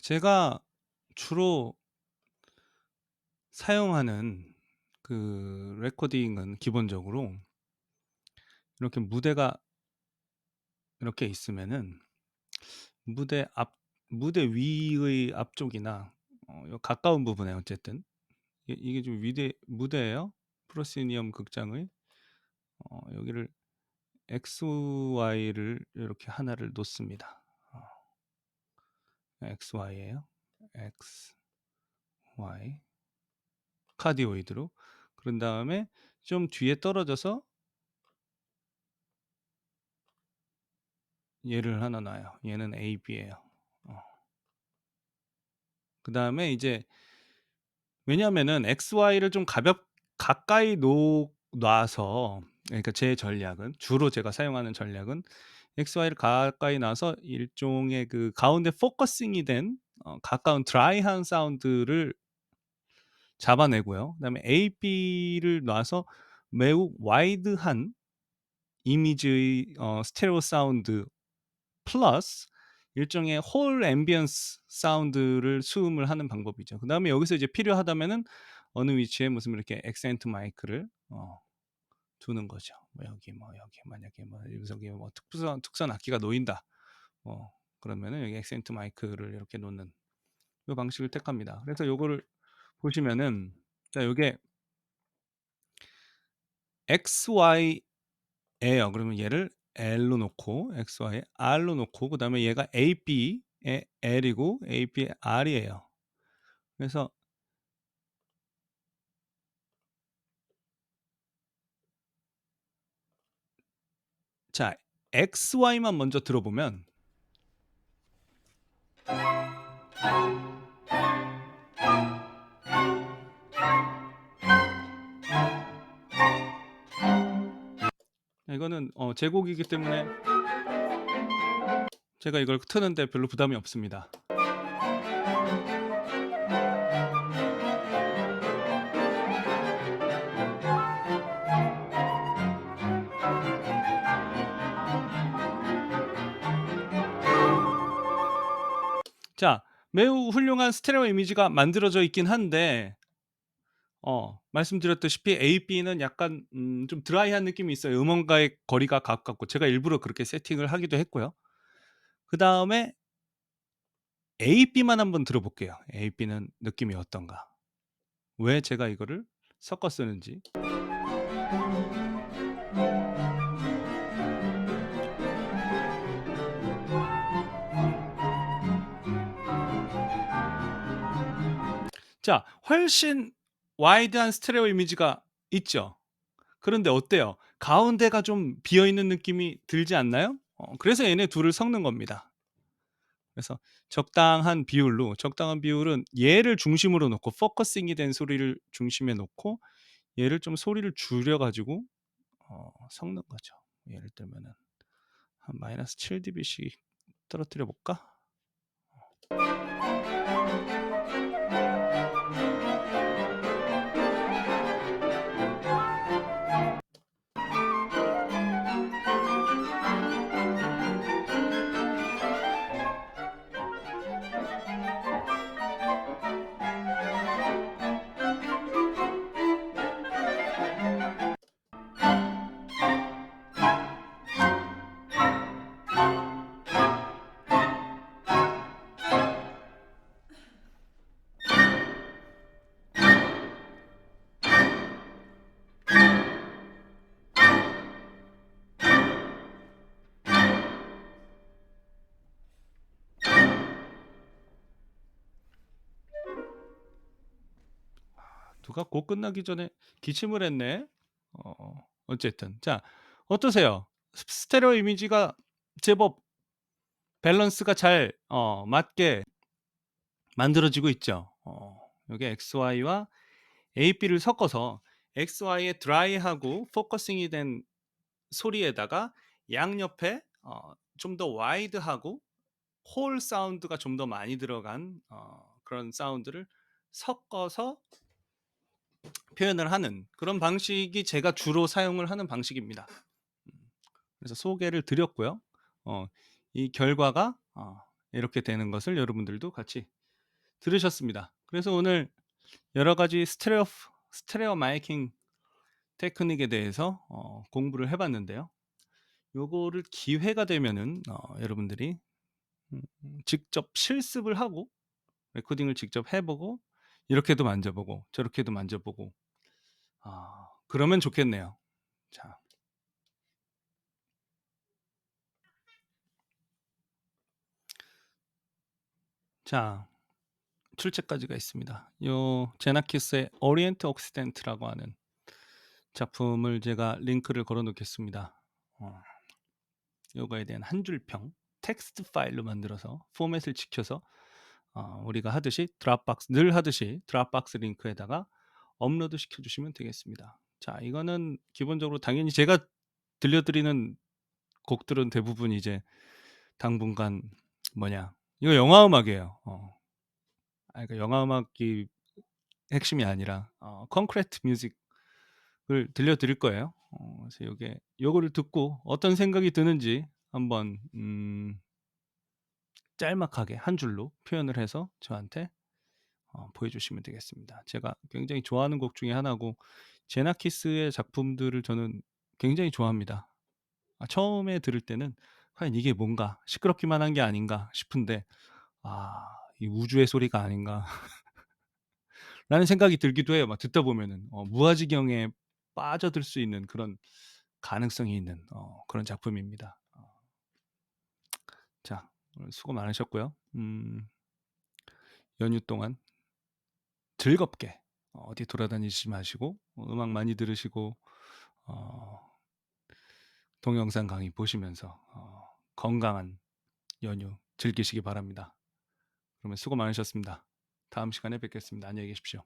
제가 주로 사용하는 그 레코딩은 기본적으로 이렇게 무대가 이렇게 있으면은 무대 앞 무대 위의 앞쪽이나 요 가까운 부분에 어쨌든 이게 좀 무대예요. 프로시니엄 극장의 여기를 XY를 이렇게 하나를 놓습니다. XY예요. XY 카디오이드로. 그런 다음에 좀 뒤에 떨어져서 얘를 하나 놔요. 얘는 AB예요. 그다음에 이제 왜냐하면은 XY를 좀 가까이 놔서, 그러니까 제 전략은 주로 제가 사용하는 전략은 XY를 가까이 놔서 일종의 그 가운데 포커싱이 된 가까운 드라이한 사운드를 잡아내고요. 그다음에 AB를 놔서 매우 와이드한 이미지의 스테레오 사운드 플러스 일종의 홀 앰비언스 사운드를 수음을 하는 방법이죠. 그다음에 여기서 이제 필요하다면은 어느 위치에 무슨 이렇게 액센트 마이크를 두는 거죠. 여기 만약에 뭐 여기 뭐 특선 악기가 놓인다. 그러면은 여기 액센트 마이크를 이렇게 놓는 이 방식을 택합니다. 그래서 요거를 보시면은 자, 요게 XY예요. 그러면 얘를 L로 놓고 XY에 R로 놓고 그다음에 얘가 AB의 L이고 AB의 R이에요. 그래서 자, XY만 먼저 들어보면 이거는 제 곡이기 때문에 제가 이걸 트는데 별로 부담이 없습니다. 자, 매우 훌륭한 스테레오 이미지가 만들어져 있긴 한데 말씀드렸다시피 AB는 약간 좀 드라이한 느낌이 있어요. 음원과의 거리가 가깝고 제가 일부러 그렇게 세팅을 하기도 했고요. 그다음에 AB만 한번 들어볼게요. AB는 느낌이 어떤가? 왜 제가 이거를 섞어 쓰는지. 자, 훨씬 와이드한 스테레오 이미지가 있죠. 그런데 어때요? 가운데가 좀 비어 있는 느낌이 들지 않나요? 그래서 얘네 둘을 섞는 겁니다. 그래서 적당한 비율은 얘를 중심으로 놓고 포커싱이 된 소리를 중심에 놓고 얘를 좀 소리를 줄여 가지고 섞는 거죠. 예를 들면은 한 마이너스 7dB씩 떨어뜨려 볼까? 누가 곡 끝나기 전에 기침을 했네. 어쨌든 자 어떠세요? 스테레오 이미지가 제법 밸런스가 잘 맞게 만들어지고 있죠. 요게 XY와 AB를 섞어서 XY의 드라이하고 포커싱이 된 소리에다가 양옆에 좀 더 와이드하고 홀 사운드가 좀 더 많이 들어간 그런 사운드를 섞어서 표현을 하는 그런 방식이 제가 주로 사용을 하는 방식입니다. 그래서 소개를 드렸고요. 이 결과가 이렇게 되는 것을 여러분들도 같이 들으셨습니다. 그래서 오늘 여러 가지 스테레오 마이킹 테크닉에 대해서 공부를 해 봤는데요. 요거를 기회가 되면은 여러분들이 직접 실습을 하고 레코딩을 직접 해 보고 이렇게도 만져 보고 저렇게도 만져 보고 그러면 좋겠네요. 자. 자. 출제까지가 있습니다. 요 제나키스의 오리엔트 옥시덴트라고 하는 작품을 제가 링크를 걸어 놓겠습니다. 요거에 대한 한 줄 평 텍스트 파일로 만들어서 포맷을 지켜서 우리가 하듯이 늘 하듯이 드랍박스 링크에다가 업로드 시켜 주시면 되겠습니다. 자, 이거는 기본적으로 당연히 제가 들려드리는 곡들은 대부분 이제 당분간 이거 영화 음악이에요. 그러니까 영화 음악이 핵심이 아니라 콘크리트 뮤직을 들려드릴 거예요. 그래서 요거를 듣고 어떤 생각이 드는지 한번 짤막하게 한 줄로 표현을 해서 저한테 보여주시면 되겠습니다. 제가 굉장히 좋아하는 곡 중에 하나고 제나키스의 작품들을 저는 굉장히 좋아합니다. 처음에 들을 때는 과연 이게 뭔가 시끄럽기만 한 게 아닌가 싶은데 이 우주의 소리가 아닌가 라는 생각이 들기도 해요. 막 듣다 보면은 무아지경에 빠져들 수 있는 그런 가능성이 있는 그런 작품입니다. 자, 오늘 수고 많으셨고요. 연휴 동안 즐겁게 어디 돌아다니지 마시고 음악 많이 들으시고 동영상 강의 보시면서 건강한 연휴 즐기시기 바랍니다. 그러면 수고 많으셨습니다. 다음 시간에 뵙겠습니다. 안녕히 계십시오.